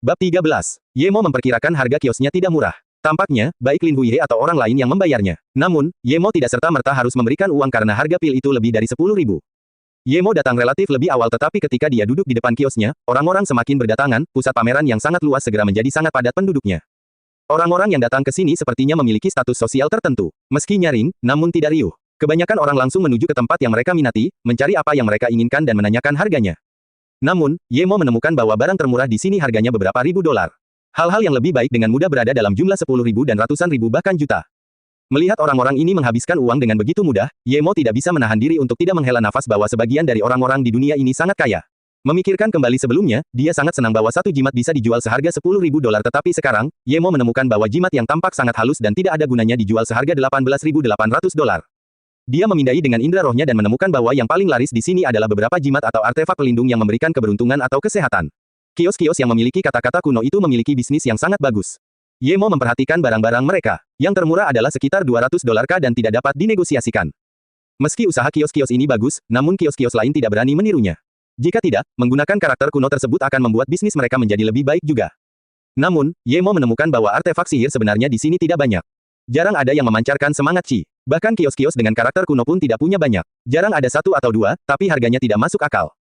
Bab 13. Yemo memperkirakan harga kiosnya tidak murah. Tampaknya, baik Lin Huihe atau orang lain yang membayarnya. Namun, Yemo tidak serta-merta harus memberikan uang karena harga pil itu lebih dari 10.000. Yemo datang relatif lebih awal tetapi ketika dia duduk di depan kiosnya, orang-orang semakin berdatangan, pusat pameran yang sangat luas segera menjadi sangat padat penduduknya. Orang-orang yang datang ke sini sepertinya memiliki status sosial tertentu. Meski nyaring, namun tidak riuh. Kebanyakan orang langsung menuju ke tempat yang mereka minati, mencari apa yang mereka inginkan dan menanyakan harganya. Namun, Yemo menemukan bahwa barang termurah di sini harganya beberapa ribu dolar. Hal-hal yang lebih baik dengan mudah berada dalam jumlah 10.000 dan ratusan ribu bahkan juta. Melihat orang-orang ini menghabiskan uang dengan begitu mudah, Yemo tidak bisa menahan diri untuk tidak menghela nafas bahwa sebagian dari orang-orang di dunia ini sangat kaya. Memikirkan kembali sebelumnya, dia sangat senang bahwa satu jimat bisa dijual seharga 10.000 dolar tetapi sekarang, Yemo menemukan bahwa jimat yang tampak sangat halus dan tidak ada gunanya dijual seharga 18.800 dolar. Dia memindai dengan indera rohnya dan menemukan bahwa yang paling laris di sini adalah beberapa jimat atau artefak pelindung yang memberikan keberuntungan atau kesehatan. Kios-kios yang memiliki kata-kata kuno itu memiliki bisnis yang sangat bagus. Yemo memperhatikan barang-barang mereka. Yang termurah adalah sekitar 200 dolar dan tidak dapat dinegosiasikan. Meski usaha kios-kios ini bagus, namun kios-kios lain tidak berani menirunya. Jika tidak, menggunakan karakter kuno tersebut akan membuat bisnis mereka menjadi lebih baik juga. Namun, Yemo menemukan bahwa artefak sihir sebenarnya di sini tidak banyak. Jarang ada yang memancarkan semangat Qi. Bahkan kios-kios dengan karakter kuno pun tidak punya banyak. Jarang ada satu atau dua, tapi harganya tidak masuk akal.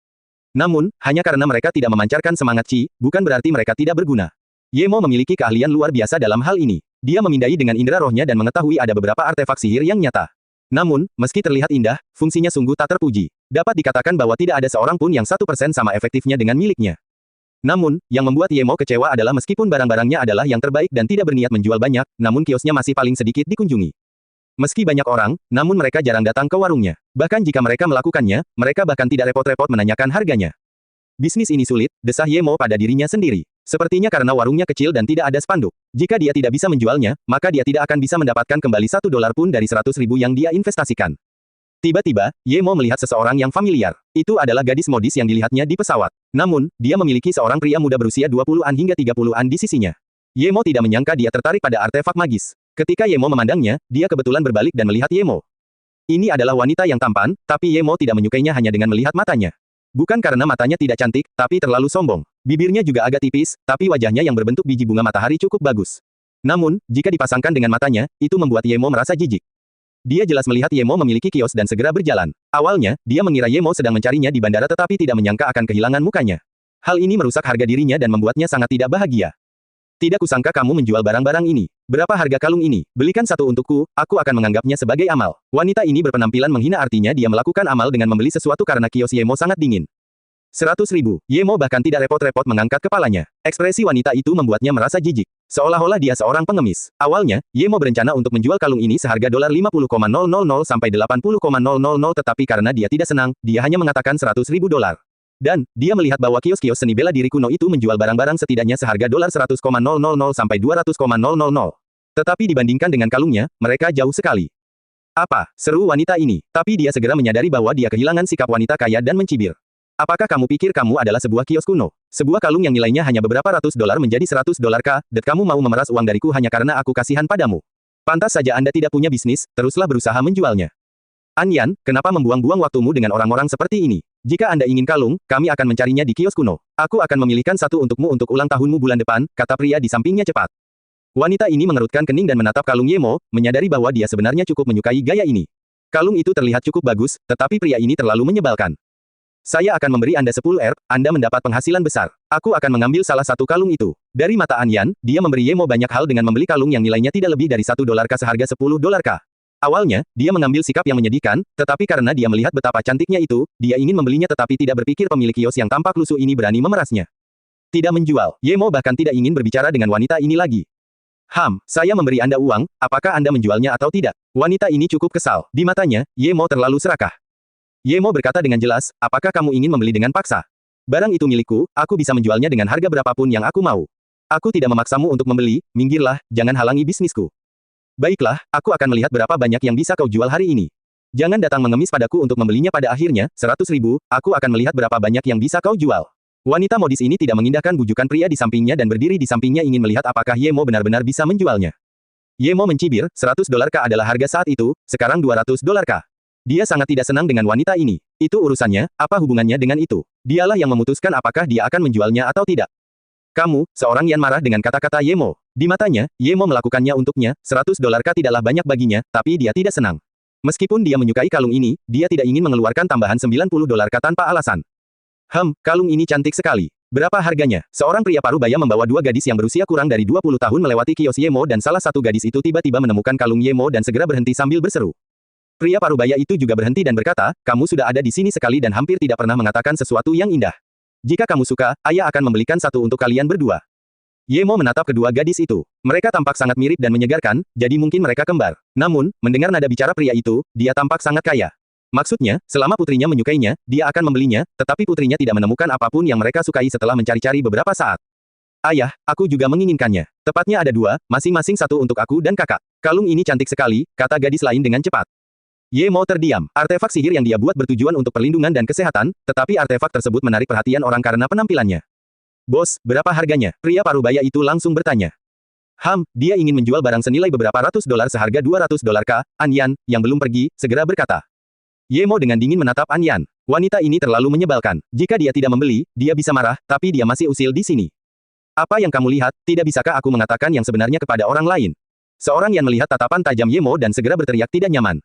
Namun, hanya karena mereka tidak memancarkan semangat Qi, bukan berarti mereka tidak berguna. Yemo memiliki keahlian luar biasa dalam hal ini. Dia memindai dengan indera rohnya dan mengetahui ada beberapa artefak sihir yang nyata. Namun, meski terlihat indah, fungsinya sungguh tak terpuji. Dapat dikatakan bahwa tidak ada seorang pun yang 1% sama efektifnya dengan miliknya. Namun, yang membuat Yemo kecewa adalah meskipun barang-barangnya adalah yang terbaik dan tidak berniat menjual banyak, namun kiosnya masih paling sedikit dikunjungi. Meski banyak orang, namun mereka jarang datang ke warungnya. Bahkan jika mereka melakukannya, mereka bahkan tidak repot-repot menanyakan harganya. Bisnis ini sulit, desah Yemo pada dirinya sendiri. Sepertinya karena warungnya kecil dan tidak ada spanduk. Jika dia tidak bisa menjualnya, maka dia tidak akan bisa mendapatkan kembali $1 pun dari 100.000 yang dia investasikan. Tiba-tiba, Yemo melihat seseorang yang familiar. Itu adalah gadis modis yang dilihatnya di pesawat. Namun, dia memiliki seorang pria muda berusia 20-an hingga 30-an di sisinya. Yemo tidak menyangka dia tertarik pada artefak magis. Ketika Yemo memandangnya, dia kebetulan berbalik dan melihat Yemo. Ini adalah wanita yang tampan, tapi Yemo tidak menyukainya hanya dengan melihat matanya. Bukan karena matanya tidak cantik, tapi terlalu sombong. Bibirnya juga agak tipis, tapi wajahnya yang berbentuk biji bunga matahari cukup bagus. Namun, jika dipasangkan dengan matanya, itu membuat Yemo merasa jijik. Dia jelas melihat Yemo memiliki kios dan segera berjalan. Awalnya, dia mengira Yemo sedang mencarinya di bandara tetapi tidak menyangka akan kehilangan mukanya. Hal ini merusak harga dirinya dan membuatnya sangat tidak bahagia. Tidak kusangka kamu menjual barang-barang ini. Berapa harga kalung ini? Belikan satu untukku, aku akan menganggapnya sebagai amal. Wanita ini berpenampilan menghina artinya dia melakukan amal dengan membeli sesuatu karena kios Yemo sangat dingin. 100.000. Yemo bahkan tidak repot-repot mengangkat kepalanya. Ekspresi wanita itu membuatnya merasa jijik. Seolah-olah dia seorang pengemis. Awalnya, Yemo berencana untuk menjual kalung ini seharga $50,000 sampai $80,000 tetapi karena dia tidak senang, dia hanya mengatakan $100.000. Dan, dia melihat bahwa kios-kios seni bela diri kuno itu menjual barang-barang setidaknya seharga $100,000 sampai $200,000. Tetapi dibandingkan dengan kalungnya, mereka jauh sekali. Apa? Seru wanita ini. Tapi dia segera menyadari bahwa dia kehilangan sikap wanita kaya dan mencibir. Apakah kamu pikir kamu adalah sebuah kios kuno? Sebuah kalung yang nilainya hanya beberapa ratus dolar menjadi $100 kah? Dan kamu mau memeras uang dariku hanya karena aku kasihan padamu. Pantas saja Anda tidak punya bisnis, teruslah berusaha menjualnya. Anyan, kenapa membuang-buang waktumu dengan orang-orang seperti ini? Jika Anda ingin kalung, kami akan mencarinya di kios kuno. Aku akan memilihkan satu untukmu untuk ulang tahunmu bulan depan, kata pria di sampingnya cepat. Wanita ini mengerutkan kening dan menatap kalung Yemo, menyadari bahwa dia sebenarnya cukup menyukai gaya ini. Kalung itu terlihat cukup bagus, tetapi pria ini terlalu menyebalkan. Saya akan memberi Anda 10 Rp, Anda mendapat penghasilan besar. Aku akan mengambil salah satu kalung itu. Dari mata Anyan, dia memberi Yemo banyak hal dengan membeli kalung yang nilainya tidak lebih dari $1 kah seharga $10 kah. Awalnya, dia mengambil sikap yang menyedihkan, tetapi karena dia melihat betapa cantiknya itu, dia ingin membelinya tetapi tidak berpikir pemilik kios yang tampak lusuh ini berani memerasnya. Tidak menjual. Yemo bahkan tidak ingin berbicara dengan wanita ini lagi. Saya memberi Anda uang, apakah Anda menjualnya atau tidak? Wanita ini cukup kesal. Di matanya, Yemo terlalu serakah. Yemo berkata dengan jelas, apakah kamu ingin membeli dengan paksa? Barang itu milikku, aku bisa menjualnya dengan harga berapapun yang aku mau. Aku tidak memaksamu untuk membeli, minggirlah, jangan halangi bisnisku. Baiklah, aku akan melihat berapa banyak yang bisa kau jual hari ini. Jangan datang mengemis padaku untuk membelinya pada akhirnya, 100.000, aku akan melihat berapa banyak yang bisa kau jual. Wanita modis ini tidak mengindahkan bujukan pria di sampingnya dan berdiri di sampingnya ingin melihat apakah Yemo benar-benar bisa menjualnya. Yemo mencibir, $100 kah adalah harga saat itu, sekarang $200 kah. Dia sangat tidak senang dengan wanita ini. Itu urusannya, apa hubungannya dengan itu? Dialah yang memutuskan apakah dia akan menjualnya atau tidak. Kamu, seorang Yan marah dengan kata-kata Yemo. Di matanya, Yemo melakukannya untuknya, $100 tidaklah banyak baginya, tapi dia tidak senang. Meskipun dia menyukai kalung ini, dia tidak ingin mengeluarkan tambahan $90 tanpa alasan. Kalung ini cantik sekali. Berapa harganya? Seorang pria parubaya membawa dua gadis yang berusia kurang dari 20 tahun melewati kios Yemo dan salah satu gadis itu tiba-tiba menemukan kalung Yemo dan segera berhenti sambil berseru. Pria parubaya itu juga berhenti dan berkata, kamu sudah ada di sini sekali dan hampir tidak pernah mengatakan sesuatu yang indah. Jika kamu suka, ayah akan membelikan satu untuk kalian berdua. Yemo menatap kedua gadis itu. Mereka tampak sangat mirip dan menyegarkan, jadi mungkin mereka kembar. Namun, mendengar nada bicara pria itu, dia tampak sangat kaya. Maksudnya, selama putrinya menyukainya, dia akan membelinya, tetapi putrinya tidak menemukan apapun yang mereka sukai setelah mencari-cari beberapa saat. Ayah, aku juga menginginkannya. Tepatnya ada dua, masing-masing satu untuk aku dan kakak. Kalung ini cantik sekali, kata gadis lain dengan cepat. Yemo terdiam. Artefak sihir yang dia buat bertujuan untuk perlindungan dan kesehatan, tetapi artefak tersebut menarik perhatian orang karena penampilannya. Bos, berapa harganya? Pria parubaya itu langsung bertanya. Dia ingin menjual barang senilai beberapa ratus dolar seharga $200 K. Anyan, yang belum pergi, segera berkata. Yemo dengan dingin menatap Anyan. Wanita ini terlalu menyebalkan. Jika dia tidak membeli, dia bisa marah, tapi dia masih usil di sini. Apa yang kamu lihat, tidak bisakah aku mengatakan yang sebenarnya kepada orang lain? Seorang yang melihat tatapan tajam Yemo dan segera berteriak tidak nyaman.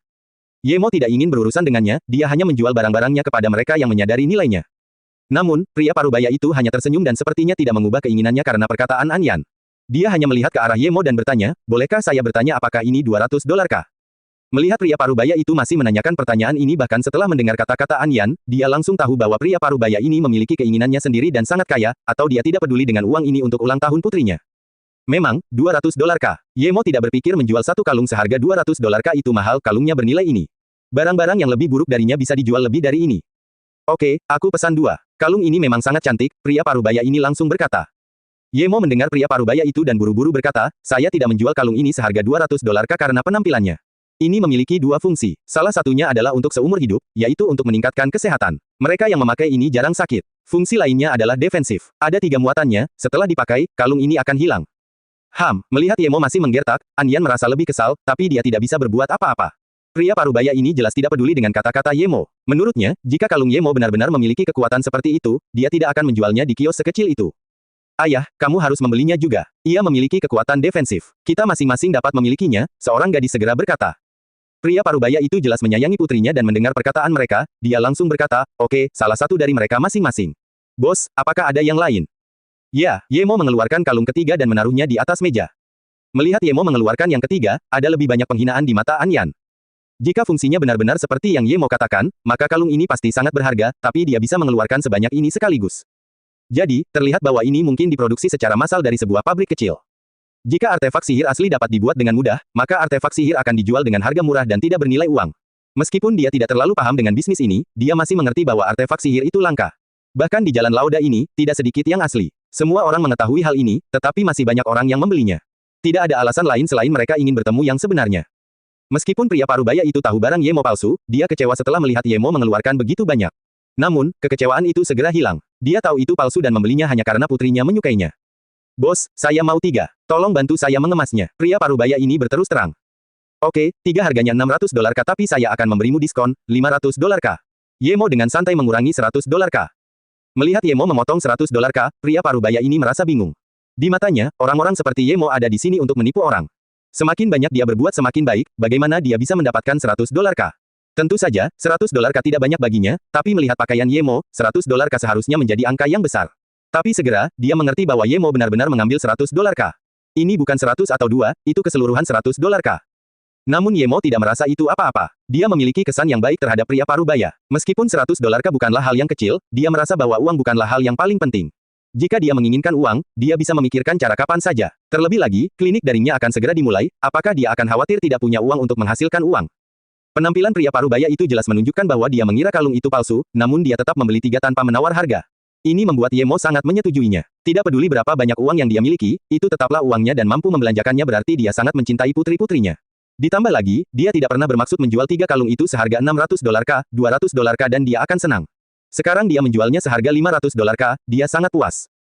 Yemo tidak ingin berurusan dengannya, dia hanya menjual barang-barangnya kepada mereka yang menyadari nilainya. Namun, pria parubaya itu hanya tersenyum dan sepertinya tidak mengubah keinginannya karena perkataan Anyan. Dia hanya melihat ke arah Yemo dan bertanya, bolehkah saya bertanya apakah ini $200 K? Melihat pria parubaya itu masih menanyakan pertanyaan ini bahkan setelah mendengar kata-kata Anyan, dia langsung tahu bahwa pria parubaya ini memiliki keinginannya sendiri dan sangat kaya, atau dia tidak peduli dengan uang ini untuk ulang tahun putrinya. Memang, $200 K. Yemo tidak berpikir menjual satu kalung seharga $200 K itu mahal, kalungnya bernilai ini. Barang-barang yang lebih buruk darinya bisa dijual lebih dari ini. Oke, aku pesan dua. Kalung ini memang sangat cantik, pria parubaya ini langsung berkata. Yemo mendengar pria parubaya itu dan buru-buru berkata, saya tidak menjual kalung ini seharga $200 K karena penampilannya. Ini memiliki dua fungsi. Salah satunya adalah untuk seumur hidup, yaitu untuk meningkatkan kesehatan. Mereka yang memakai ini jarang sakit. Fungsi lainnya adalah defensif. Ada 3 muatannya, setelah dipakai, kalung ini akan hilang. Melihat Yemo masih menggertak, Anyan merasa lebih kesal, tapi dia tidak bisa berbuat apa-apa. Pria parubaya ini jelas tidak peduli dengan kata-kata Yemo. Menurutnya, jika kalung Yemo benar-benar memiliki kekuatan seperti itu, dia tidak akan menjualnya di kios sekecil itu. Ayah, kamu harus membelinya juga. Ia memiliki kekuatan defensif. Kita masing-masing dapat memilikinya, seorang gadis segera berkata. Pria parubaya itu jelas menyayangi putrinya dan mendengar perkataan mereka, dia langsung berkata, oke, salah satu dari mereka masing-masing. Bos, apakah ada yang lain? Ya, Yemo mengeluarkan kalung ketiga dan menaruhnya di atas meja. Melihat Yemo mengeluarkan yang ketiga, ada lebih banyak penghinaan di mata Anyan. Jika fungsinya benar-benar seperti yang Yemo katakan, maka kalung ini pasti sangat berharga, tapi dia bisa mengeluarkan sebanyak ini sekaligus. Jadi, terlihat bahwa ini mungkin diproduksi secara massal dari sebuah pabrik kecil. Jika artefak sihir asli dapat dibuat dengan mudah, maka artefak sihir akan dijual dengan harga murah dan tidak bernilai uang. Meskipun dia tidak terlalu paham dengan bisnis ini, dia masih mengerti bahwa artefak sihir itu langka. Bahkan di Jalan Lauda ini, tidak sedikit yang asli. Semua orang mengetahui hal ini, tetapi masih banyak orang yang membelinya. Tidak ada alasan lain selain mereka ingin bertemu yang sebenarnya. Meskipun pria parubaya itu tahu barang Yemo palsu, dia kecewa setelah melihat Yemo mengeluarkan begitu banyak. Namun, kekecewaan itu segera hilang. Dia tahu itu palsu dan membelinya hanya karena putrinya menyukainya. Bos, saya mau 3. Tolong bantu saya mengemasnya. Pria parubaya ini berterus terang. Oke, 3 harganya $600 K tapi saya akan memberimu diskon, $500 K. Yemo dengan santai mengurangi $100 K. Melihat Yemo memotong $100 K, pria parubaya ini merasa bingung. Di matanya, orang-orang seperti Yemo ada di sini untuk menipu orang. Semakin banyak dia berbuat semakin baik, bagaimana dia bisa mendapatkan $100 K? Tentu saja, $100 K tidak banyak baginya, tapi melihat pakaian Yemo, $100 K seharusnya menjadi angka yang besar. Tapi segera, dia mengerti bahwa Yemo benar-benar mengambil $100 K. Ini bukan 100 atau 2, itu keseluruhan $100 K. Namun Yemo tidak merasa itu apa-apa. Dia memiliki kesan yang baik terhadap pria parubaya. Meskipun $100 K bukanlah hal yang kecil, dia merasa bahwa uang bukanlah hal yang paling penting. Jika dia menginginkan uang, dia bisa memikirkan cara kapan saja. Terlebih lagi, klinik daringnya akan segera dimulai, apakah dia akan khawatir tidak punya uang untuk menghasilkan uang? Penampilan pria parubaya itu jelas menunjukkan bahwa dia mengira kalung itu palsu, namun dia tetap membeli 3 tanpa menawar harga. Ini membuat Yemo sangat menyetujuinya. Tidak peduli berapa banyak uang yang dia miliki, itu tetaplah uangnya dan mampu membelanjakannya berarti dia sangat mencintai putri-putrinya. Ditambah lagi, dia tidak pernah bermaksud menjual 3 kalung itu seharga $600 K, $200 K dan dia akan senang. Sekarang dia menjualnya seharga $500 K, dia sangat puas.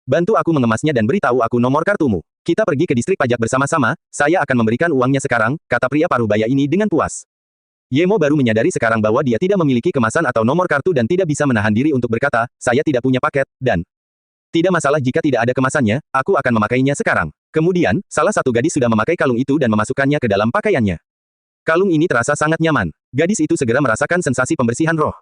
Bantu aku mengemasnya dan beritahu aku nomor kartumu. Kita pergi ke distrik pajak bersama-sama, saya akan memberikan uangnya sekarang, kata pria parubaya ini dengan puas. Yemo baru menyadari sekarang bahwa dia tidak memiliki kemasan atau nomor kartu dan tidak bisa menahan diri untuk berkata, saya tidak punya paket, dan Tidak masalah jika tidak ada kemasannya, aku akan memakainya sekarang. Kemudian, salah satu gadis sudah memakai kalung itu dan memasukkannya ke dalam pakaiannya. Kalung ini terasa sangat nyaman. Gadis itu segera merasakan sensasi pembersihan roh.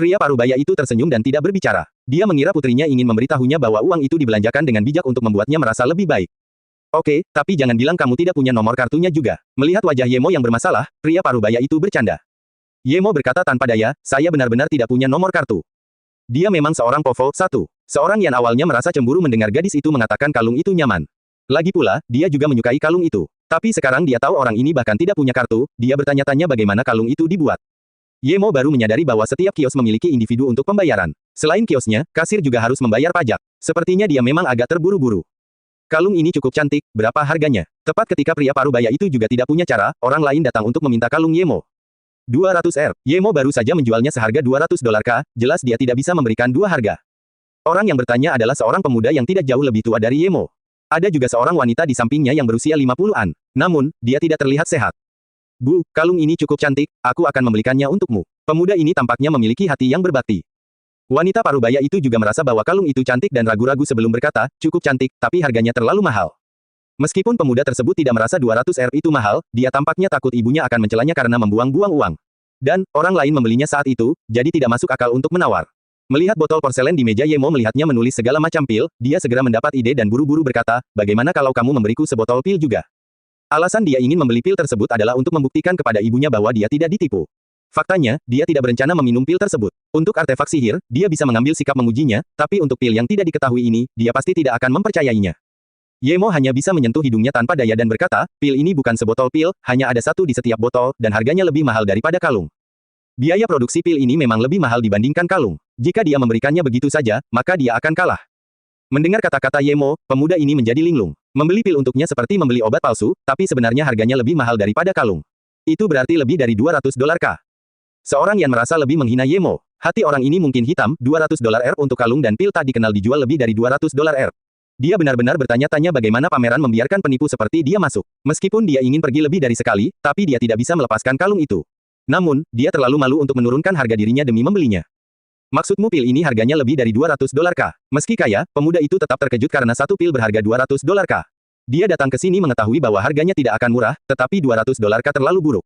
Pria parubaya itu tersenyum dan tidak berbicara. Dia mengira putrinya ingin memberitahunya bahwa uang itu dibelanjakan dengan bijak untuk membuatnya merasa lebih baik. Oke, tapi jangan bilang kamu tidak punya nomor kartunya juga. Melihat wajah Yemo yang bermasalah, pria parubaya itu bercanda. Yemo berkata tanpa daya, saya benar-benar tidak punya nomor kartu. Dia memang seorang POVO 1. Seorang yang awalnya merasa cemburu mendengar gadis itu mengatakan kalung itu nyaman. Lagi pula, dia juga menyukai kalung itu. Tapi sekarang dia tahu orang ini bahkan tidak punya kartu, dia bertanya-tanya bagaimana kalung itu dibuat. Yemo baru menyadari bahwa setiap kios memiliki individu untuk pembayaran. Selain kiosnya, kasir juga harus membayar pajak. Sepertinya dia memang agak terburu-buru. Kalung ini cukup cantik, berapa harganya? Tepat ketika pria parubaya itu juga tidak punya cara, orang lain datang untuk meminta kalung Yemo. 200 R. Yemo baru saja menjualnya seharga 200 dolar K, jelas dia tidak bisa memberikan dua harga. Orang yang bertanya adalah seorang pemuda yang tidak jauh lebih tua dari Yemo. Ada juga seorang wanita di sampingnya yang berusia 50-an. Namun, dia tidak terlihat sehat. Bu, kalung ini cukup cantik, aku akan membelikannya untukmu. Pemuda ini tampaknya memiliki hati yang berbakti. Wanita parubaya itu juga merasa bahwa kalung itu cantik dan ragu-ragu sebelum berkata, cukup cantik, tapi harganya terlalu mahal. Meskipun pemuda tersebut tidak merasa 200 R itu mahal, dia tampaknya takut ibunya akan mencelanya karena membuang-buang uang. Dan, orang lain membelinya saat itu, jadi tidak masuk akal untuk menawar. Melihat botol porselen di meja Yemo melihatnya menulis segala macam pil, dia segera mendapat ide dan buru-buru berkata, bagaimana kalau kamu memberiku sebotol pil juga? Alasan dia ingin membeli pil tersebut adalah untuk membuktikan kepada ibunya bahwa dia tidak ditipu. Faktanya, dia tidak berencana meminum pil tersebut. Untuk artefak sihir, dia bisa mengambil sikap mengujinya, tapi untuk pil yang tidak diketahui ini, dia pasti tidak akan mempercayainya. Yemo hanya bisa menyentuh hidungnya tanpa daya dan berkata, pil ini bukan sebotol pil, hanya ada satu di setiap botol, dan harganya lebih mahal daripada kalung. Biaya produksi pil ini memang lebih mahal dibandingkan kalung. Jika dia memberikannya begitu saja, maka dia akan kalah. Mendengar kata-kata Yemo, pemuda ini menjadi linglung. Membeli pil untuknya seperti membeli obat palsu, tapi sebenarnya harganya lebih mahal daripada kalung. Itu berarti lebih dari 200 dolar K. Seorang yang merasa lebih menghina Yemo. Hati orang ini mungkin hitam, 200 dolar R untuk kalung dan pil tak dikenal dijual lebih dari 200 dolar R. Dia benar-benar bertanya-tanya bagaimana pameran membiarkan penipu seperti dia masuk. Meskipun dia ingin pergi lebih dari sekali, tapi dia tidak bisa melepaskan kalung itu. Namun, dia terlalu malu untuk menurunkan harga dirinya demi membelinya. Maksudmu pil ini harganya lebih dari 200 dolar K. Meski kaya, pemuda itu tetap terkejut karena satu pil berharga 200 dolar K. Dia datang ke sini mengetahui bahwa harganya tidak akan murah, tetapi 200 dolar K terlalu buruk.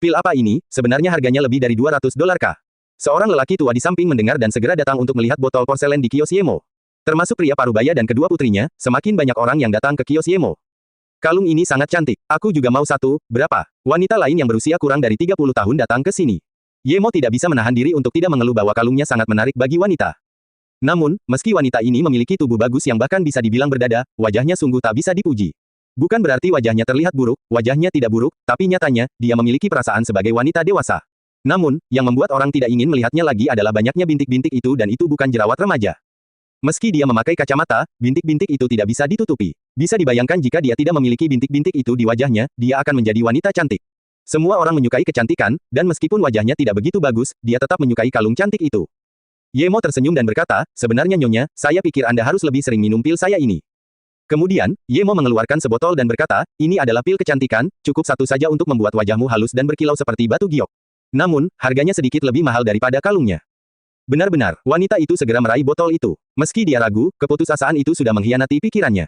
Pil apa ini? Sebenarnya harganya lebih dari 200 dolar K. Seorang lelaki tua di samping mendengar dan segera datang untuk melihat botol porselen di kios Yemo. Termasuk pria parubaya dan kedua putrinya, semakin banyak orang yang datang ke kios Yemo. Kalung ini sangat cantik. Aku juga mau satu, berapa? Wanita lain yang berusia kurang dari 30 tahun datang ke sini. Yemo tidak bisa menahan diri untuk tidak mengeluh bahwa kalungnya sangat menarik bagi wanita. Namun, meski wanita ini memiliki tubuh bagus yang bahkan bisa dibilang berdada, wajahnya sungguh tak bisa dipuji. Bukan berarti wajahnya terlihat buruk, wajahnya tidak buruk, tapi nyatanya, dia memiliki perasaan sebagai wanita dewasa. Namun, yang membuat orang tidak ingin melihatnya lagi adalah banyaknya bintik-bintik itu dan itu bukan jerawat remaja. Meski dia memakai kacamata, bintik-bintik itu tidak bisa ditutupi. Bisa dibayangkan jika dia tidak memiliki bintik-bintik itu di wajahnya, dia akan menjadi wanita cantik. Semua orang menyukai kecantikan, dan meskipun wajahnya tidak begitu bagus, dia tetap menyukai kalung cantik itu. Yemo tersenyum dan berkata, sebenarnya Nyonya, saya pikir Anda harus lebih sering minum pil saya ini. Kemudian, Yemo mengeluarkan sebotol dan berkata, ini adalah pil kecantikan, cukup satu saja untuk membuat wajahmu halus dan berkilau seperti batu giok. Namun, harganya sedikit lebih mahal daripada kalungnya. Benar-benar, wanita itu segera meraih botol itu. Meski dia ragu, keputusasaan itu sudah mengkhianati pikirannya.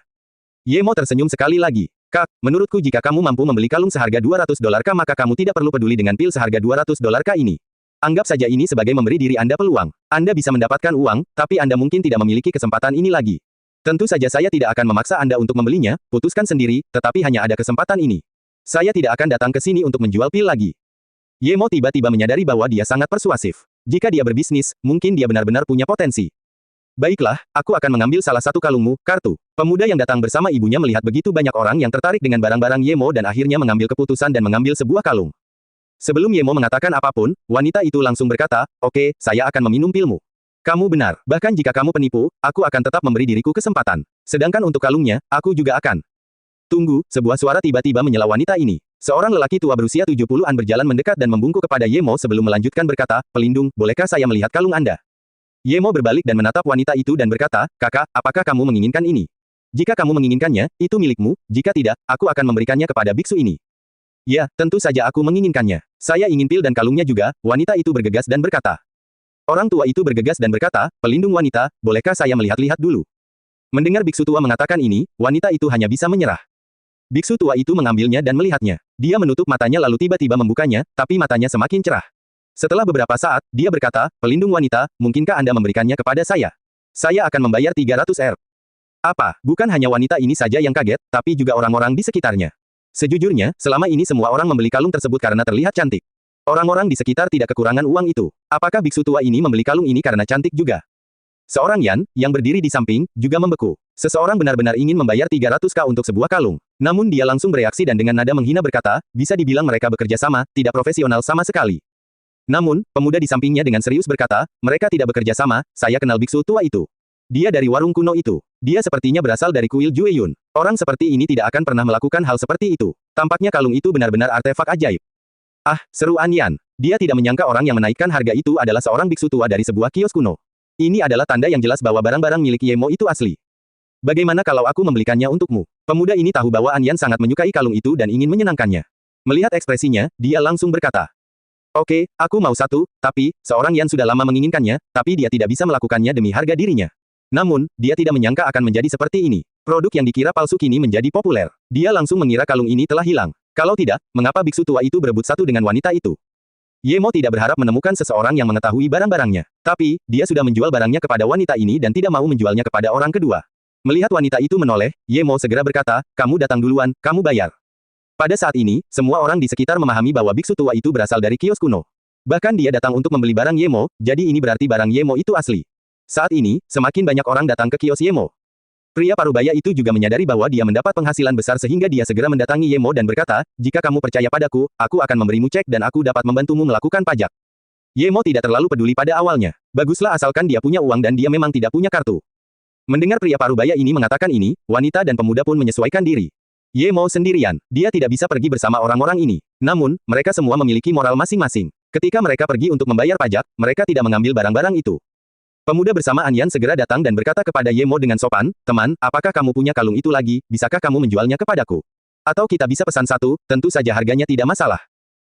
Yemo tersenyum sekali lagi. Kak, menurutku jika kamu mampu membeli kalung seharga 200 dolar K maka kamu tidak perlu peduli dengan pil seharga 200 dolar K ini. Anggap saja ini sebagai memberi diri Anda peluang. Anda bisa mendapatkan uang, tapi Anda mungkin tidak memiliki kesempatan ini lagi. Tentu saja saya tidak akan memaksa Anda untuk membelinya, putuskan sendiri, tetapi hanya ada kesempatan ini. Saya tidak akan datang ke sini untuk menjual pil lagi. Yemo tiba-tiba menyadari bahwa dia sangat persuasif. Jika dia berbisnis, mungkin dia benar-benar punya potensi. Baiklah, aku akan mengambil salah satu kalungmu, kartu. Pemuda yang datang bersama ibunya melihat begitu banyak orang yang tertarik dengan barang-barang Yemo dan akhirnya mengambil keputusan dan mengambil sebuah kalung. Sebelum Yemo mengatakan apapun, wanita itu langsung berkata, oke, saya akan meminum pilmu. Kamu benar, bahkan jika kamu penipu, aku akan tetap memberi diriku kesempatan. Sedangkan untuk kalungnya, aku juga akan. Tunggu, sebuah suara tiba-tiba menyela wanita ini. Seorang lelaki tua berusia 70-an berjalan mendekat dan membungkuk kepada Yemo sebelum melanjutkan berkata, pelindung, bolehkah saya melihat kalung Anda? Yemo berbalik dan menatap wanita itu dan berkata, kakak, apakah kamu menginginkan ini? Jika kamu menginginkannya, itu milikmu, jika tidak, aku akan memberikannya kepada biksu ini. Ya, tentu saja aku menginginkannya. Saya ingin pil dan kalungnya juga, wanita itu bergegas dan berkata. Orang tua itu bergegas dan berkata, pelindung wanita, bolehkah saya melihat-lihat dulu? Mendengar biksu tua mengatakan ini, wanita itu hanya bisa menyerah. Biksu tua itu mengambilnya dan melihatnya. Dia menutup matanya lalu tiba-tiba membukanya, tapi matanya semakin cerah. Setelah beberapa saat, dia berkata, pelindung wanita, mungkinkah Anda memberikannya kepada saya? Saya akan membayar 300 R. Apa? Bukan hanya wanita ini saja yang kaget, tapi juga orang-orang di sekitarnya. Sejujurnya, selama ini semua orang membeli kalung tersebut karena terlihat cantik. Orang-orang di sekitar tidak kekurangan uang itu. Apakah biksu tua ini membeli kalung ini karena cantik juga? Seorang Yan, yang berdiri di samping, juga membeku. Seseorang benar-benar ingin membayar 300k untuk sebuah kalung. Namun dia langsung bereaksi dan dengan nada menghina berkata, bisa dibilang mereka bekerja sama, tidak profesional sama sekali. Namun, pemuda di sampingnya dengan serius berkata, mereka tidak bekerja sama, saya kenal biksu tua itu. Dia dari warung kuno itu. Dia sepertinya berasal dari kuil Jueyun. Orang seperti ini tidak akan pernah melakukan hal seperti itu. Tampaknya kalung itu benar-benar artefak ajaib. Ah, seru An Yan. Dia tidak menyangka orang yang menaikkan harga itu adalah seorang biksu tua dari sebuah kios kuno. Ini adalah tanda yang jelas bahwa barang-barang milik Ye Mo itu asli. Bagaimana kalau aku membelikannya untukmu? Pemuda ini tahu bahwa An Yan sangat menyukai kalung itu dan ingin menyenangkannya. Melihat ekspresinya, dia langsung berkata, oke, aku mau satu, tapi, seorang Yan sudah lama menginginkannya, tapi dia tidak bisa melakukannya demi harga dirinya. Namun, dia tidak menyangka akan menjadi seperti ini. Produk yang dikira palsu kini menjadi populer. Dia langsung mengira kalung ini telah hilang. Kalau tidak, mengapa biksu tua itu berebut satu dengan wanita itu? Ye Mo tidak berharap menemukan seseorang yang mengetahui barang-barangnya. Tapi, dia sudah menjual barangnya kepada wanita ini dan tidak mau menjualnya kepada orang kedua. Melihat wanita itu menoleh, Ye Mo segera berkata, kamu datang duluan, kamu bayar. Pada saat ini, semua orang di sekitar memahami bahwa biksu tua itu berasal dari kios kuno. Bahkan dia datang untuk membeli barang Ye Mo, jadi ini berarti barang Ye Mo itu asli. Saat ini, semakin banyak orang datang ke kios Ye Mo. Pria parubaya itu juga menyadari bahwa dia mendapat penghasilan besar sehingga dia segera mendatangi Ye Mo dan berkata, jika kamu percaya padaku, aku akan memberimu cek dan aku dapat membantumu melakukan pajak. Ye Mo tidak terlalu peduli pada awalnya. Baguslah asalkan dia punya uang dan dia memang tidak punya kartu. Mendengar pria parubaya ini mengatakan ini, wanita dan pemuda pun menyesuaikan diri. Ye Mo sendirian, dia tidak bisa pergi bersama orang-orang ini. Namun, mereka semua memiliki moral masing-masing. Ketika mereka pergi untuk membayar pajak, mereka tidak mengambil barang-barang itu. Pemuda bersama An Yan segera datang dan berkata kepada Ye Mo dengan sopan, teman, apakah kamu punya kalung itu lagi, bisakah kamu menjualnya kepadaku? Atau kita bisa pesan satu, tentu saja harganya tidak masalah.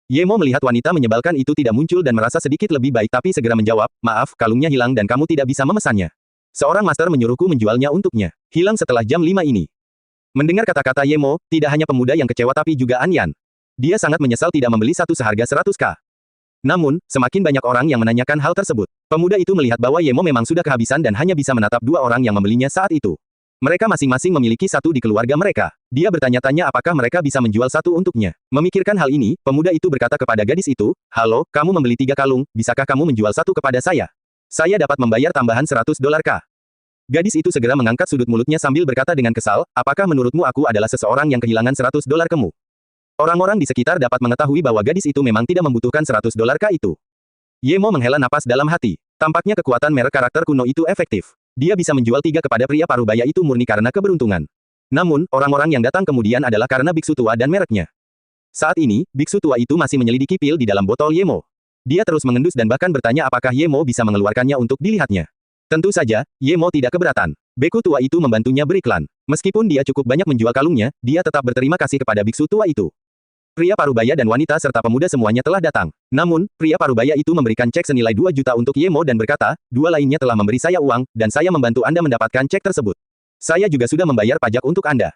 Ye Mo melihat wanita menyebalkan itu tidak muncul dan merasa sedikit lebih baik tapi segera menjawab, maaf, kalungnya hilang dan kamu tidak bisa memesannya. Seorang master menyuruhku menjualnya untuknya. Hilang setelah jam 5 ini. Mendengar kata-kata Ye Mo, tidak hanya pemuda yang kecewa tapi juga An Yan. Dia sangat menyesal tidak membeli satu seharga 100k. Namun, semakin banyak orang yang menanyakan hal tersebut. Pemuda itu melihat bahwa Ye Mo memang sudah kehabisan dan hanya bisa menatap dua orang yang membelinya saat itu. Mereka masing-masing memiliki satu di keluarga mereka. Dia bertanya-tanya apakah mereka bisa menjual satu untuknya. Memikirkan hal ini, pemuda itu berkata kepada gadis itu, halo, kamu membeli 3 kalung, bisakah kamu menjual satu kepada saya? Saya dapat membayar tambahan $100 kah? Gadis itu segera mengangkat sudut mulutnya sambil berkata dengan kesal, apakah menurutmu aku adalah seseorang yang kehilangan $100 kamu? Orang-orang di sekitar dapat mengetahui bahwa gadis itu memang tidak membutuhkan $100 kah itu. Ye Mo menghela napas dalam hati. Tampaknya kekuatan merek karakter kuno itu efektif. Dia bisa menjual 3 kepada pria parubaya itu murni karena keberuntungan. Namun, orang-orang yang datang kemudian adalah karena biksu tua dan mereknya. Saat ini, biksu tua itu masih menyelidiki pil di dalam botol Ye Mo. Dia terus mengendus dan bahkan bertanya apakah Ye Mo bisa mengeluarkannya untuk dilihatnya. Tentu saja, Ye Mo tidak keberatan. Beku tua itu membantunya beriklan. Meskipun dia cukup banyak menjual kalungnya, dia tetap berterima kasih kepada biksu tua itu. Pria parubaya dan wanita serta pemuda semuanya telah datang. Namun, pria parubaya itu memberikan cek senilai 2 juta untuk Ye Mo dan berkata, 2 lainnya telah memberi saya uang, dan saya membantu Anda mendapatkan cek tersebut. Saya juga sudah membayar pajak untuk Anda.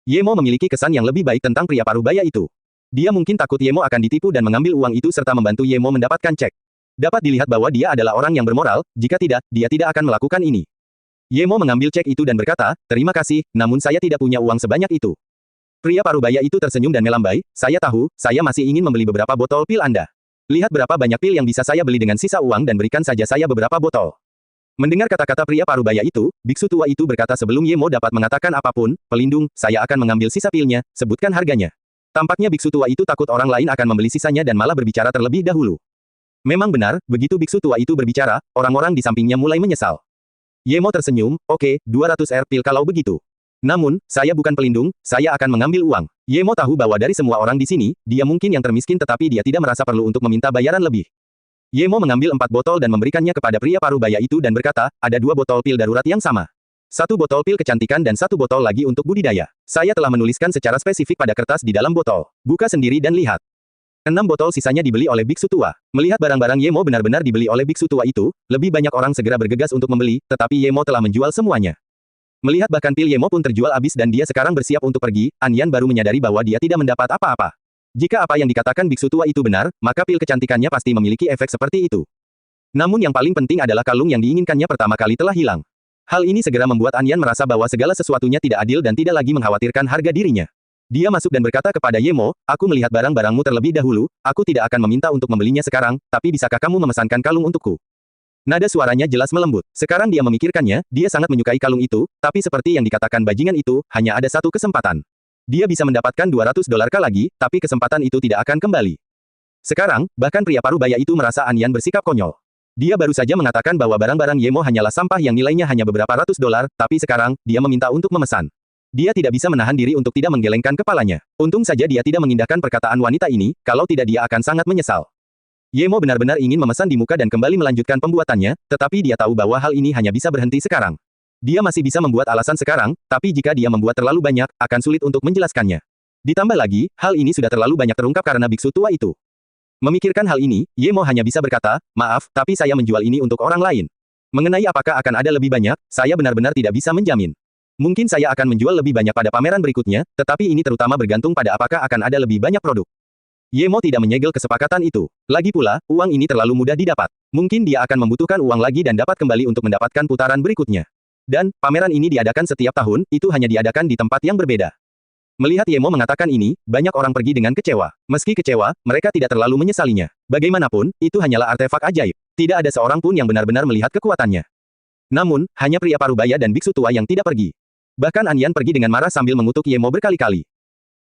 Ye Mo memiliki kesan yang lebih baik tentang pria parubaya itu. Dia mungkin takut Ye Mo akan ditipu dan mengambil uang itu serta membantu Ye Mo mendapatkan cek. Dapat dilihat bahwa dia adalah orang yang bermoral, jika tidak, dia tidak akan melakukan ini. Ye Mo mengambil cek itu dan berkata, terima kasih, namun saya tidak punya uang sebanyak itu. Pria parubaya itu tersenyum dan melambai, saya tahu, saya masih ingin membeli beberapa botol pil Anda. Lihat berapa banyak pil yang bisa saya beli dengan sisa uang dan berikan saja saya beberapa botol. Mendengar kata-kata pria parubaya itu, biksu tua itu berkata sebelum Ye Mo dapat mengatakan apapun, pelindung, saya akan mengambil sisa pilnya, sebutkan harganya. Tampaknya biksu tua itu takut orang lain akan membeli sisanya dan malah berbicara terlebih dahulu. Memang benar, begitu biksu tua itu berbicara, orang-orang di sampingnya mulai menyesal. Ye Mo tersenyum, oke, 200 pil kalau begitu. Namun, saya bukan pelindung, saya akan mengambil uang. Ye Mo tahu bahwa dari semua orang di sini, dia mungkin yang termiskin tetapi dia tidak merasa perlu untuk meminta bayaran lebih. Ye Mo mengambil 4 botol dan memberikannya kepada pria parubaya itu dan berkata, ada 2 botol pil darurat yang sama. 1 botol pil kecantikan dan 1 botol lagi untuk budidaya. Saya telah menuliskan secara spesifik pada kertas di dalam botol. Buka sendiri dan lihat. 6 botol sisanya dibeli oleh biksu tua. Melihat barang-barang Ye Mo benar-benar dibeli oleh biksu tua itu, lebih banyak orang segera bergegas untuk membeli, tetapi Ye Mo telah menjual semuanya. Melihat bahkan pil Yemo pun terjual habis dan dia sekarang bersiap untuk pergi, An Yan baru menyadari bahwa dia tidak mendapat apa-apa. Jika apa yang dikatakan biksu tua itu benar, maka pil kecantikannya pasti memiliki efek seperti itu. Namun yang paling penting adalah kalung yang diinginkannya pertama kali telah hilang. Hal ini segera membuat An Yan merasa bahwa segala sesuatunya tidak adil dan tidak lagi mengkhawatirkan harga dirinya. Dia masuk dan berkata kepada Yemo, aku melihat barang-barangmu terlebih dahulu, aku tidak akan meminta untuk membelinya sekarang, tapi bisakah kamu memesankan kalung untukku? Nada suaranya jelas melembut. Sekarang dia memikirkannya, dia sangat menyukai kalung itu, tapi seperti yang dikatakan bajingan itu, hanya ada satu kesempatan. Dia bisa mendapatkan $200 lagi, tapi kesempatan itu tidak akan kembali. Sekarang, bahkan pria parubaya itu merasa An Yan bersikap konyol. Dia baru saja mengatakan bahwa barang-barang Yemo hanyalah sampah yang nilainya hanya beberapa ratus dolar, tapi sekarang, dia meminta untuk memesan. Dia tidak bisa menahan diri untuk tidak menggelengkan kepalanya. Untung saja dia tidak mengindahkan perkataan wanita ini, kalau tidak dia akan sangat menyesal. Yemo benar-benar ingin memesan di muka dan kembali melanjutkan pembuatannya, tetapi dia tahu bahwa hal ini hanya bisa berhenti sekarang. Dia masih bisa membuat alasan sekarang, tapi jika dia membuat terlalu banyak, akan sulit untuk menjelaskannya. Ditambah lagi, hal ini sudah terlalu banyak terungkap karena biksu tua itu. Memikirkan hal ini, Yemo hanya bisa berkata, maaf, tapi saya menjual ini untuk orang lain. Mengenai apakah akan ada lebih banyak, saya benar-benar tidak bisa menjamin. Mungkin saya akan menjual lebih banyak pada pameran berikutnya, tetapi ini terutama bergantung pada apakah akan ada lebih banyak produk. Yemo tidak menyegel kesepakatan itu. Lagi pula, uang ini terlalu mudah didapat. Mungkin dia akan membutuhkan uang lagi dan dapat kembali untuk mendapatkan putaran berikutnya. Dan, pameran ini diadakan setiap tahun, itu hanya diadakan di tempat yang berbeda. Melihat Yemo mengatakan ini, banyak orang pergi dengan kecewa. Meski kecewa, mereka tidak terlalu menyesalinya. Bagaimanapun, itu hanyalah artefak ajaib. Tidak ada seorang pun yang benar-benar melihat kekuatannya. Namun, hanya pria parubaya dan biksu tua yang tidak pergi. Bahkan An Yan pergi dengan marah sambil mengutuk Yemo berkali-kali.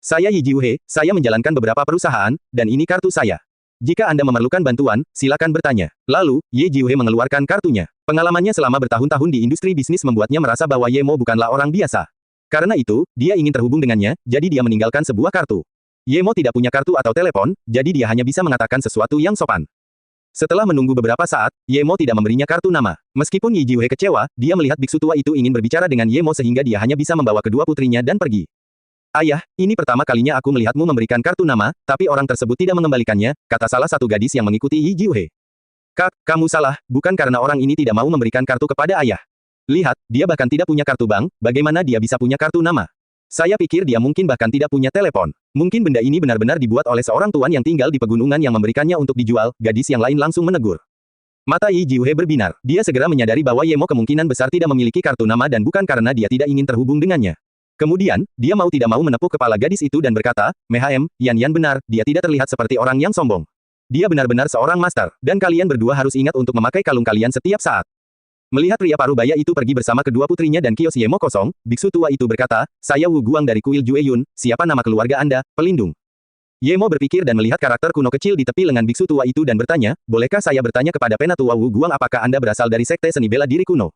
Saya Yi Jiuhe, saya menjalankan beberapa perusahaan, dan ini kartu saya. Jika Anda memerlukan bantuan, silakan bertanya. Lalu, Ye Jiuhe mengeluarkan kartunya. Pengalamannya selama bertahun-tahun di industri bisnis membuatnya merasa bahwa Yemo bukanlah orang biasa. Karena itu, dia ingin terhubung dengannya, jadi dia meninggalkan sebuah kartu. Yemo tidak punya kartu atau telepon, jadi dia hanya bisa mengatakan sesuatu yang sopan. Setelah menunggu beberapa saat, Yemo tidak memberinya kartu nama. Meskipun Ye Jiuhe kecewa, dia melihat biksu tua itu ingin berbicara dengan Yemo sehingga dia hanya bisa membawa kedua putrinya dan pergi. Ayah, ini pertama kalinya aku melihatmu memberikan kartu nama, tapi orang tersebut tidak mengembalikannya, kata salah satu gadis yang mengikuti Yi Jiuhe. Kak, kamu salah, bukan karena orang ini tidak mau memberikan kartu kepada ayah. Lihat, dia bahkan tidak punya kartu bank, bagaimana dia bisa punya kartu nama? Saya pikir dia mungkin bahkan tidak punya telepon. Mungkin benda ini benar-benar dibuat oleh seorang tuan yang tinggal di pegunungan yang memberikannya untuk dijual, gadis yang lain langsung menegur. Mata Yi Jiuhe berbinar. Dia segera menyadari bahwa Yemo kemungkinan besar tidak memiliki kartu nama dan bukan karena dia tidak ingin terhubung dengannya. Kemudian, dia mau tidak mau menepuk kepala gadis itu dan berkata, Mehm, Yan benar, dia tidak terlihat seperti orang yang sombong. Dia benar-benar seorang master, dan kalian berdua harus ingat untuk memakai kalung kalian setiap saat. Melihat pria parubaya itu pergi bersama kedua putrinya dan kios Yemo kosong, biksu tua itu berkata, saya Wu Guang dari kuil Jueyun, siapa nama keluarga Anda, pelindung. Yemo berpikir dan melihat karakter kuno kecil di tepi lengan biksu tua itu dan bertanya, bolehkah saya bertanya kepada penatua Wu Guang apakah Anda berasal dari sekte seni bela diri kuno?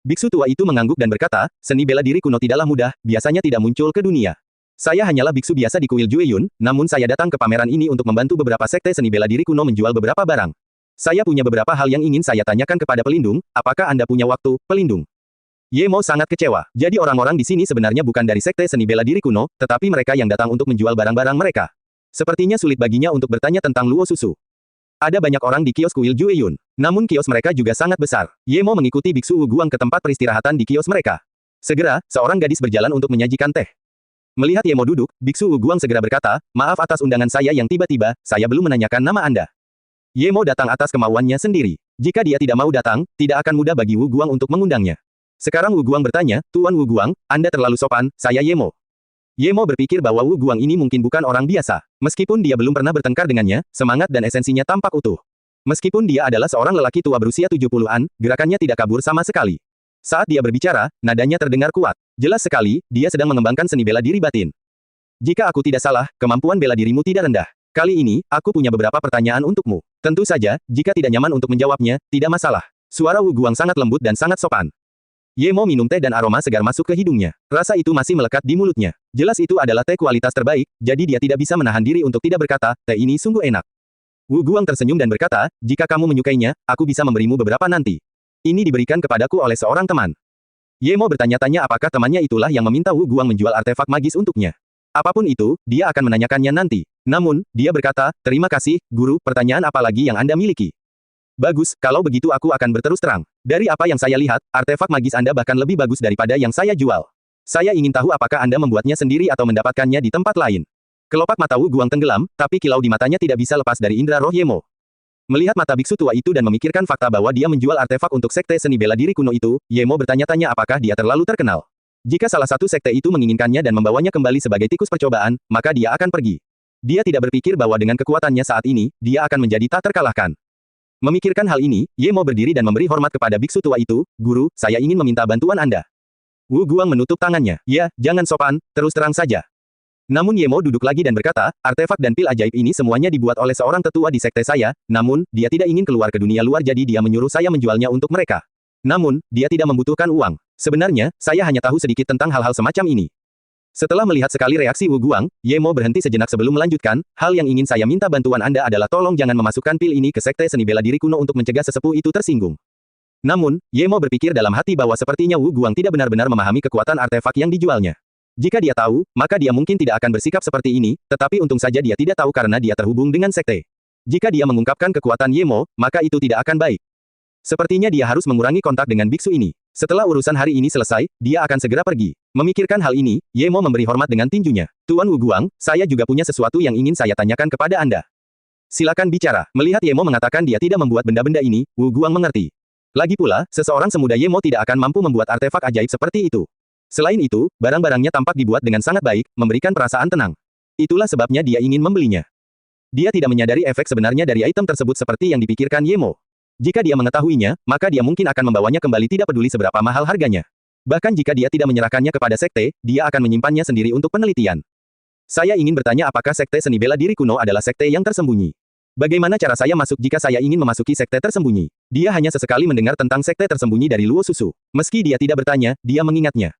Biksu tua itu mengangguk dan berkata, seni bela diri kuno tidaklah mudah, biasanya tidak muncul ke dunia. Saya hanyalah biksu biasa di kuil Jueyun, namun saya datang ke pameran ini untuk membantu beberapa sekte seni bela diri kuno menjual beberapa barang. Saya punya beberapa hal yang ingin saya tanyakan kepada pelindung, apakah Anda punya waktu, pelindung? Yemo sangat kecewa, jadi orang-orang di sini sebenarnya bukan dari sekte seni bela diri kuno, tetapi mereka yang datang untuk menjual barang-barang mereka. Sepertinya sulit baginya untuk bertanya tentang Luo Susu. Ada banyak orang di kios kuil Jueyun. Namun kios mereka juga sangat besar. Yemo mengikuti biksu Wu Guang ke tempat peristirahatan di kios mereka. Segera, seorang gadis berjalan untuk menyajikan teh. Melihat Yemo duduk, biksu Wu Guang segera berkata, maaf atas undangan saya yang tiba-tiba, saya belum menanyakan nama Anda. Yemo datang atas kemauannya sendiri. Jika dia tidak mau datang, tidak akan mudah bagi Wu Guang untuk mengundangnya. Sekarang Wu Guang bertanya, Tuan Wu Guang, Anda terlalu sopan, saya Yemo. Yemo berpikir bahwa Wu Guang ini mungkin bukan orang biasa. Meskipun dia belum pernah bertengkar dengannya, semangat dan esensinya tampak utuh. Meskipun dia adalah seorang lelaki tua berusia 70-an, gerakannya tidak kabur sama sekali. Saat dia berbicara, nadanya terdengar kuat. Jelas sekali, dia sedang mengembangkan seni bela diri batin. Jika aku tidak salah, kemampuan bela dirimu tidak rendah. Kali ini, aku punya beberapa pertanyaan untukmu. Tentu saja, jika tidak nyaman untuk menjawabnya, tidak masalah. Suara Wu Guang sangat lembut dan sangat sopan. Yemo minum teh dan aroma segar masuk ke hidungnya. Rasa itu masih melekat di mulutnya. Jelas itu adalah teh kualitas terbaik, jadi dia tidak bisa menahan diri untuk tidak berkata, teh ini sungguh enak. Wu Guang tersenyum dan berkata, jika kamu menyukainya, aku bisa memberimu beberapa nanti. Ini diberikan kepadaku oleh seorang teman. Yemo bertanya-tanya apakah temannya itulah yang meminta Wu Guang menjual artefak magis untuknya. Apapun itu, dia akan menanyakannya nanti. Namun, dia berkata, terima kasih, guru, pertanyaan apa lagi yang Anda miliki? Bagus, kalau begitu aku akan berterus terang. Dari apa yang saya lihat, artefak magis Anda bahkan lebih bagus daripada yang saya jual. Saya ingin tahu apakah Anda membuatnya sendiri atau mendapatkannya di tempat lain. Kelopak mata Wu Guang tenggelam, tapi kilau di matanya tidak bisa lepas dari indera roh Ye Mo. Melihat mata biksu tua itu dan memikirkan fakta bahwa dia menjual artefak untuk sekte seni bela diri kuno itu, Ye Mo bertanya-tanya apakah dia terlalu terkenal. Jika salah satu sekte itu menginginkannya dan membawanya kembali sebagai tikus percobaan, maka dia akan pergi. Dia tidak berpikir bahwa dengan kekuatannya saat ini, dia akan menjadi tak terkalahkan. Memikirkan hal ini, Ye Mo berdiri dan memberi hormat kepada biksu tua itu, "Guru, saya ingin meminta bantuan Anda." Wu Guang menutup tangannya. "Ya, jangan sopan, terus terang saja." Namun Ye Mo duduk lagi dan berkata, "Artefak dan pil ajaib ini semuanya dibuat oleh seorang tetua di sekte saya, namun, dia tidak ingin keluar ke dunia luar jadi dia menyuruh saya menjualnya untuk mereka. Namun, dia tidak membutuhkan uang. Sebenarnya, saya hanya tahu sedikit tentang hal-hal semacam ini." Setelah melihat sekali reaksi Wu Guang, Ye Mo berhenti sejenak sebelum melanjutkan, "Hal yang ingin saya minta bantuan Anda adalah tolong jangan memasukkan pil ini ke sekte seni bela diri kuno untuk mencegah sesepuh itu tersinggung." Namun, Ye Mo berpikir dalam hati bahwa sepertinya Wu Guang tidak benar-benar memahami kekuatan artefak yang dijualnya. Jika dia tahu, maka dia mungkin tidak akan bersikap seperti ini, tetapi untung saja dia tidak tahu karena dia terhubung dengan sekte. Jika dia mengungkapkan kekuatan Ye Mo, maka itu tidak akan baik. Sepertinya dia harus mengurangi kontak dengan biksu ini. Setelah urusan hari ini selesai, dia akan segera pergi. Memikirkan hal ini, Ye Mo memberi hormat dengan tinjunya. "Tuan Wu Guang, saya juga punya sesuatu yang ingin saya tanyakan kepada Anda." "Silakan bicara." Melihat Ye Mo mengatakan dia tidak membuat benda-benda ini, Wu Guang mengerti. Lagi pula, seseorang semuda Ye Mo tidak akan mampu membuat artefak ajaib seperti itu. Selain itu, barang-barangnya tampak dibuat dengan sangat baik, memberikan perasaan tenang. Itulah sebabnya dia ingin membelinya. Dia tidak menyadari efek sebenarnya dari item tersebut seperti yang dipikirkan Ye Mo. Jika dia mengetahuinya, maka dia mungkin akan membawanya kembali tidak peduli seberapa mahal harganya. Bahkan jika dia tidak menyerahkannya kepada sekte, dia akan menyimpannya sendiri untuk penelitian. "Saya ingin bertanya apakah sekte seni bela diri kuno adalah sekte yang tersembunyi. Bagaimana cara saya masuk jika saya ingin memasuki sekte tersembunyi?" Dia hanya sesekali mendengar tentang sekte tersembunyi dari Luo Susu. Meski dia tidak bertanya, dia mengingatnya.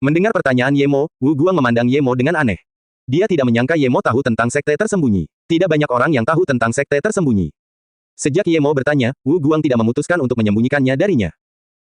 Mendengar pertanyaan Ye Mo, Wu Guang memandang Ye Mo dengan aneh. Dia tidak menyangka Ye Mo tahu tentang sekte tersembunyi. Tidak banyak orang yang tahu tentang sekte tersembunyi. Sejak Ye Mo bertanya, Wu Guang tidak memutuskan untuk menyembunyikannya darinya.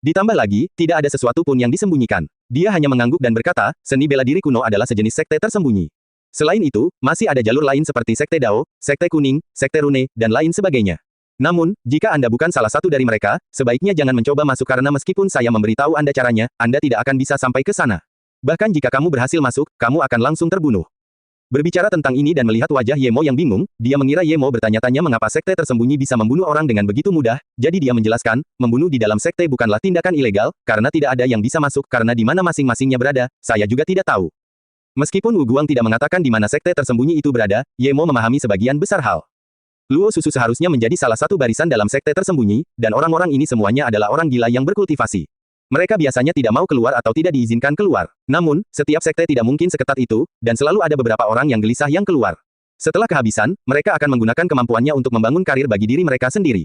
Ditambah lagi, tidak ada sesuatu pun yang disembunyikan. Dia hanya mengangguk dan berkata, seni bela diri kuno adalah sejenis sekte tersembunyi. Selain itu, masih ada jalur lain seperti sekte Dao, sekte kuning, sekte rune, dan lain sebagainya. Namun, jika Anda bukan salah satu dari mereka, sebaiknya jangan mencoba masuk karena meskipun saya memberitahu Anda caranya, Anda tidak akan bisa sampai ke sana. Bahkan jika kamu berhasil masuk, kamu akan langsung terbunuh. Berbicara tentang ini dan melihat wajah Ye Mo yang bingung, dia mengira Ye Mo bertanya-tanya mengapa sekte tersembunyi bisa membunuh orang dengan begitu mudah, jadi dia menjelaskan, membunuh di dalam sekte bukanlah tindakan ilegal, karena tidak ada yang bisa masuk karena di mana masing-masingnya berada, saya juga tidak tahu. Meskipun Wu Guang tidak mengatakan di mana sekte tersembunyi itu berada, Ye Mo memahami sebagian besar hal. Luo Susu seharusnya menjadi salah satu barisan dalam sekte tersembunyi, dan orang-orang ini semuanya adalah orang gila yang berkultivasi. Mereka biasanya tidak mau keluar atau tidak diizinkan keluar. Namun, setiap sekte tidak mungkin seketat itu, dan selalu ada beberapa orang yang gelisah yang keluar. Setelah kehabisan, mereka akan menggunakan kemampuannya untuk membangun karir bagi diri mereka sendiri.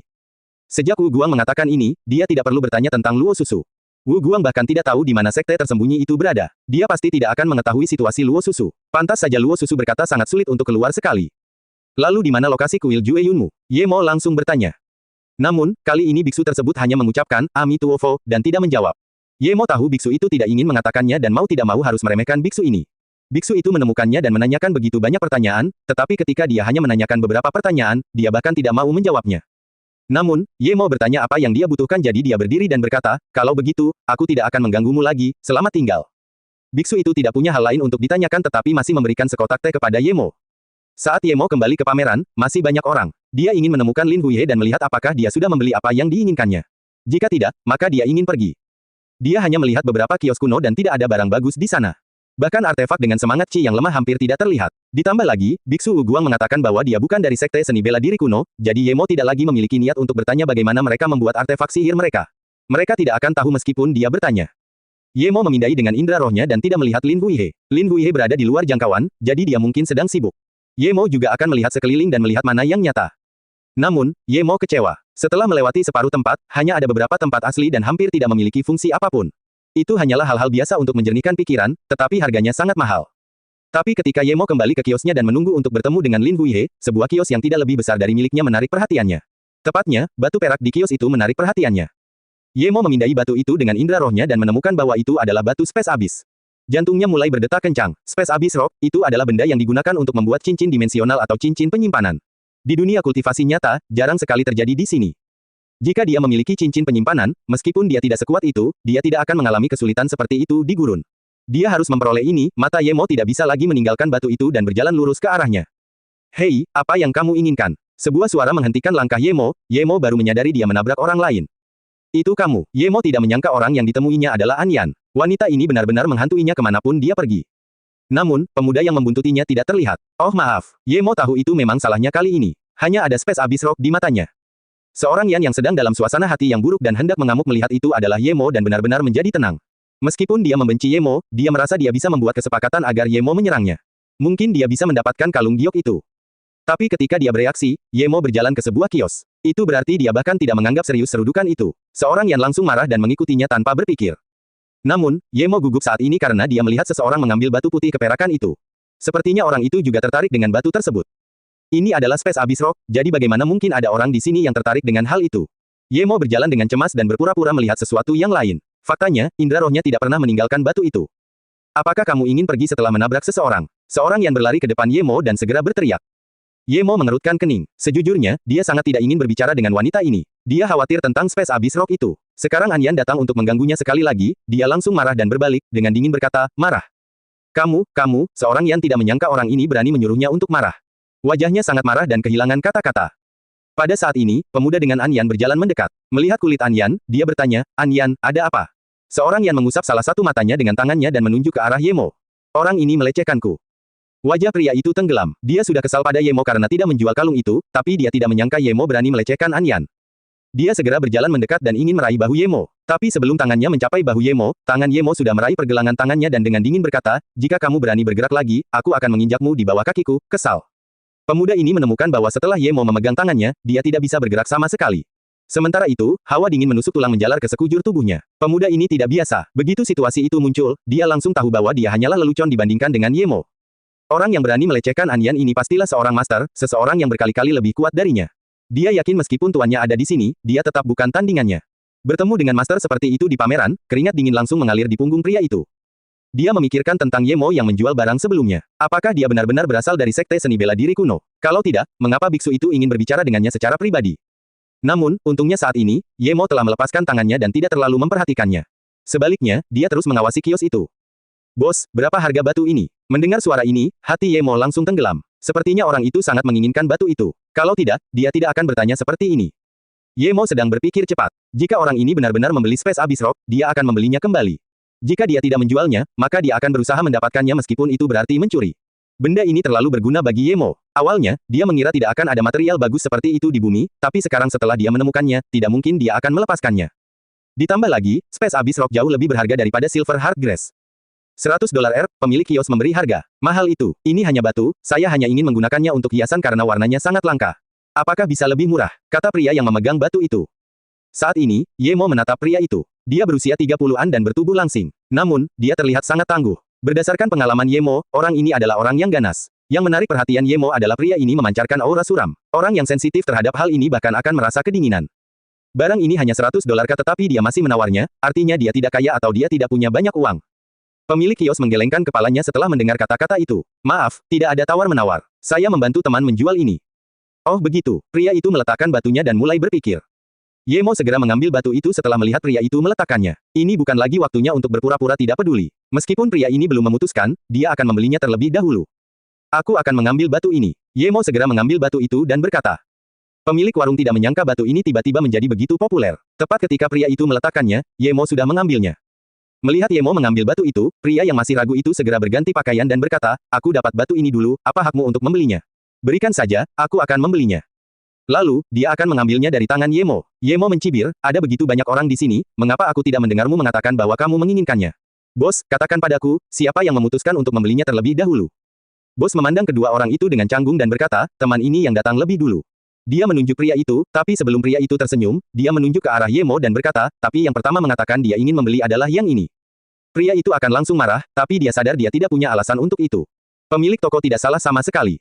Sejak Wu Guang mengatakan ini, dia tidak perlu bertanya tentang Luo Susu. Wu Guang bahkan tidak tahu di mana sekte tersembunyi itu berada. Dia pasti tidak akan mengetahui situasi Luo Susu. Pantas saja Luo Susu berkata sangat sulit untuk keluar sekali. Lalu di mana lokasi kuil Jue Yunmu? Ye Mo langsung bertanya. Namun, kali ini biksu tersebut hanya mengucapkan, Ami Tuofo, dan tidak menjawab. Ye Mo tahu biksu itu tidak ingin mengatakannya dan mau tidak mau harus meremehkan biksu ini. Biksu itu menemukannya dan menanyakan begitu banyak pertanyaan, tetapi ketika dia hanya menanyakan beberapa pertanyaan, dia bahkan tidak mau menjawabnya. Namun, Ye Mo bertanya apa yang dia butuhkan jadi dia berdiri dan berkata, kalau begitu, aku tidak akan mengganggumu lagi, selamat tinggal. Biksu itu tidak punya hal lain untuk ditanyakan tetapi masih memberikan sekotak teh kepada Ye Mo. Saat Ye Mo kembali ke pameran, masih banyak orang. Dia ingin menemukan Lin Huihe dan melihat apakah dia sudah membeli apa yang diinginkannya. Jika tidak, maka dia ingin pergi. Dia hanya melihat beberapa kios kuno dan tidak ada barang bagus di sana. Bahkan artefak dengan semangat Qi yang lemah hampir tidak terlihat. Ditambah lagi, Biksu Wu Guang mengatakan bahwa dia bukan dari sekte seni bela diri kuno, jadi Ye Mo tidak lagi memiliki niat untuk bertanya bagaimana mereka membuat artefak sihir mereka. Mereka tidak akan tahu meskipun dia bertanya. Ye Mo memindai dengan indera rohnya dan tidak melihat Lin Huihe. Lin Huihe berada di luar jangkauan, jadi dia mungkin sedang sibuk. Ye Mo juga akan melihat sekeliling dan melihat mana yang nyata. Namun, Ye Mo kecewa. Setelah melewati separuh tempat, hanya ada beberapa tempat asli dan hampir tidak memiliki fungsi apapun. Itu hanyalah hal-hal biasa untuk menjernihkan pikiran, tetapi harganya sangat mahal. Tapi ketika Ye Mo kembali ke kiosnya dan menunggu untuk bertemu dengan Lin Huihe, sebuah kios yang tidak lebih besar dari miliknya menarik perhatiannya. Tepatnya, batu perak di kios itu menarik perhatiannya. Ye Mo memindai batu itu dengan indera rohnya dan menemukan bahwa itu adalah batu Space Abyss. Jantungnya mulai berdetak kencang. Space Abyss Rock, itu adalah benda yang digunakan untuk membuat cincin dimensional atau cincin penyimpanan. Di dunia kultivasi nyata, jarang sekali terjadi di sini. Jika dia memiliki cincin penyimpanan, meskipun dia tidak sekuat itu, dia tidak akan mengalami kesulitan seperti itu di gurun. Dia harus memperoleh ini, mata Ye Mo tidak bisa lagi meninggalkan batu itu dan berjalan lurus ke arahnya. Hei, apa yang kamu inginkan? Sebuah suara menghentikan langkah Ye Mo baru menyadari dia menabrak orang lain. Itu kamu. Ye Mo tidak menyangka orang yang ditemuinya adalah An Yan. Wanita ini benar-benar menghantuinya kemanapun dia pergi. Namun, pemuda yang membuntutinya tidak terlihat. Oh maaf, Ye Mo tahu itu memang salahnya kali ini. Hanya ada Space Abyss Rock di matanya. Seorang Yan yang sedang dalam suasana hati yang buruk dan hendak mengamuk melihat itu adalah Ye Mo dan benar-benar menjadi tenang. Meskipun dia membenci Ye Mo, dia merasa dia bisa membuat kesepakatan agar Ye Mo menyerangnya. Mungkin dia bisa mendapatkan kalung giok itu. Tapi ketika dia bereaksi, Ye Mo berjalan ke sebuah kios. Itu berarti dia bahkan tidak menganggap serius serudukan itu. Seorang Yan langsung marah dan mengikutinya tanpa berpikir. Namun, Ye Mo gugup saat ini karena dia melihat seseorang mengambil batu putih keperakan itu. Sepertinya orang itu juga tertarik dengan batu tersebut. Ini adalah Space Abyss Rock, jadi bagaimana mungkin ada orang di sini yang tertarik dengan hal itu? Ye Mo berjalan dengan cemas dan berpura-pura melihat sesuatu yang lain. Faktanya, indera rohnya tidak pernah meninggalkan batu itu. Apakah kamu ingin pergi setelah menabrak seseorang? Seorang Yan berlari ke depan Ye Mo dan segera berteriak. Ye Mo mengerutkan kening. Sejujurnya, dia sangat tidak ingin berbicara dengan wanita ini. Dia khawatir tentang Space Abyss Rock itu. Sekarang An Yan datang untuk mengganggunya sekali lagi, dia langsung marah dan berbalik, dengan dingin berkata, marah. Kamu, seorang Yan tidak menyangka orang ini berani menyuruhnya untuk marah. Wajahnya sangat marah dan kehilangan kata-kata. Pada saat ini, pemuda dengan An Yan berjalan mendekat. Melihat kulit An Yan, dia bertanya, An Yan, ada apa? Seorang Yan mengusap salah satu matanya dengan tangannya dan menunjuk ke arah Ye Mo. Orang ini melecehkanku. Wajah pria itu tenggelam. Dia sudah kesal pada Ye Mo karena tidak menjual kalung itu, tapi dia tidak menyangka Ye Mo berani melecehkan An Yan. Dia segera berjalan mendekat dan ingin meraih bahu Ye Mo. Tapi sebelum tangannya mencapai bahu Ye Mo, tangan Ye Mo sudah meraih pergelangan tangannya dan dengan dingin berkata, jika kamu berani bergerak lagi, aku akan menginjakmu di bawah kakiku, kesal. Pemuda ini menemukan bahwa setelah Ye Mo memegang tangannya, dia tidak bisa bergerak sama sekali. Sementara itu, hawa dingin menusuk tulang menjalar ke sekujur tubuhnya. Pemuda ini tidak biasa. Begitu situasi itu muncul, dia langsung tahu bahwa dia hanyalah lelucon dibandingkan dengan Ye Mo. Orang yang berani melecehkan An Yan ini pastilah seorang master, seseorang yang berkali-kali lebih kuat darinya. Dia yakin meskipun tuannya ada di sini, dia tetap bukan tandingannya. Bertemu dengan master seperti itu di pameran, keringat dingin langsung mengalir di punggung pria itu. Dia memikirkan tentang Ye Mo yang menjual barang sebelumnya. Apakah dia benar-benar berasal dari sekte seni bela diri kuno? Kalau tidak, mengapa biksu itu ingin berbicara dengannya secara pribadi? Namun, untungnya saat ini, Ye Mo telah melepaskan tangannya dan tidak terlalu memperhatikannya. Sebaliknya, dia terus mengawasi kios itu. Bos, berapa harga batu ini? Mendengar suara ini, hati Ye Mo langsung tenggelam. Sepertinya orang itu sangat menginginkan batu itu. Kalau tidak, dia tidak akan bertanya seperti ini. Ye Mo sedang berpikir cepat. Jika orang ini benar-benar membeli Space Abyss Rock, dia akan membelinya kembali. Jika dia tidak menjualnya, maka dia akan berusaha mendapatkannya meskipun itu berarti mencuri. Benda ini terlalu berguna bagi Ye Mo. Awalnya, dia mengira tidak akan ada material bagus seperti itu di bumi, tapi sekarang setelah dia menemukannya, tidak mungkin dia akan melepaskannya. Ditambah lagi, Space Abyss Rock jauh lebih berharga daripada Silver Heart Grace. $100 pemilik kios memberi harga. Mahal itu. Ini hanya batu, saya hanya ingin menggunakannya untuk hiasan karena warnanya sangat langka. Apakah bisa lebih murah? Kata pria yang memegang batu itu. Saat ini, Ye Mo menatap pria itu. Dia berusia 30-an dan bertubuh langsing. Namun, dia terlihat sangat tangguh. Berdasarkan pengalaman Ye Mo, orang ini adalah orang yang ganas. Yang menarik perhatian Ye Mo adalah pria ini memancarkan aura suram. Orang yang sensitif terhadap hal ini bahkan akan merasa kedinginan. Barang ini hanya $100 tetapi dia masih menawarnya, artinya dia tidak kaya atau dia tidak punya banyak uang. Pemilik kios menggelengkan kepalanya setelah mendengar kata-kata itu. Maaf, tidak ada tawar-menawar. Saya membantu teman menjual ini. Oh begitu, pria itu meletakkan batunya dan mulai berpikir. Ye Mo segera mengambil batu itu setelah melihat pria itu meletakkannya. Ini bukan lagi waktunya untuk berpura-pura tidak peduli. Meskipun pria ini belum memutuskan, dia akan membelinya terlebih dahulu. Aku akan mengambil batu ini. Ye Mo segera mengambil batu itu dan berkata. Pemilik warung tidak menyangka batu ini tiba-tiba menjadi begitu populer. Tepat ketika pria itu meletakkannya, Ye Mo sudah mengambilnya. Melihat Ye Mo mengambil batu itu, pria yang masih ragu itu segera berganti pakaian dan berkata, aku dapat batu ini dulu, apa hakmu untuk membelinya? Berikan saja, aku akan membelinya. Lalu, dia akan mengambilnya dari tangan Ye Mo. Ye Mo mencibir, ada begitu banyak orang di sini, mengapa aku tidak mendengarmu mengatakan bahwa kamu menginginkannya? Bos, katakan padaku, siapa yang memutuskan untuk membelinya terlebih dahulu? Bos memandang kedua orang itu dengan canggung dan berkata, teman ini yang datang lebih dulu. Dia menunjuk pria itu, tapi sebelum pria itu tersenyum, dia menunjuk ke arah Ye Mo dan berkata, tapi yang pertama mengatakan dia ingin membeli adalah yang ini. Pria itu akan langsung marah, tapi dia sadar dia tidak punya alasan untuk itu. Pemilik toko tidak salah sama sekali.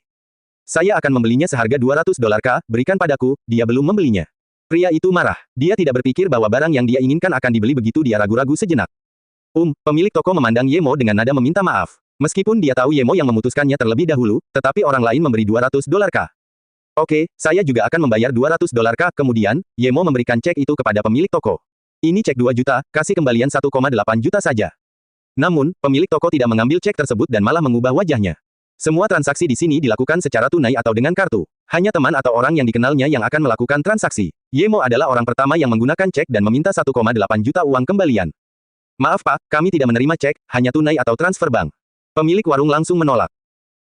Saya akan membelinya seharga $200 K, berikan padaku, dia belum membelinya. Pria itu marah. Dia tidak berpikir bahwa barang yang dia inginkan akan dibeli begitu dia ragu-ragu sejenak. Pemilik toko memandang Ye Mo dengan nada meminta maaf. Meskipun dia tahu Ye Mo yang memutuskannya terlebih dahulu, tetapi orang lain memberi $200 K. Oke, saya juga akan membayar $200 kemudian, Yemo memberikan cek itu kepada pemilik toko. Ini cek 2 juta, kasih kembalian 1,8 juta saja. Namun, pemilik toko tidak mengambil cek tersebut dan malah mengubah wajahnya. Semua transaksi di sini dilakukan secara tunai atau dengan kartu. Hanya teman atau orang yang dikenalnya yang akan melakukan transaksi. Yemo adalah orang pertama yang menggunakan cek dan meminta 1,8 juta uang kembalian. Maaf Pak, kami tidak menerima cek, hanya tunai atau transfer bank. Pemilik warung langsung menolak.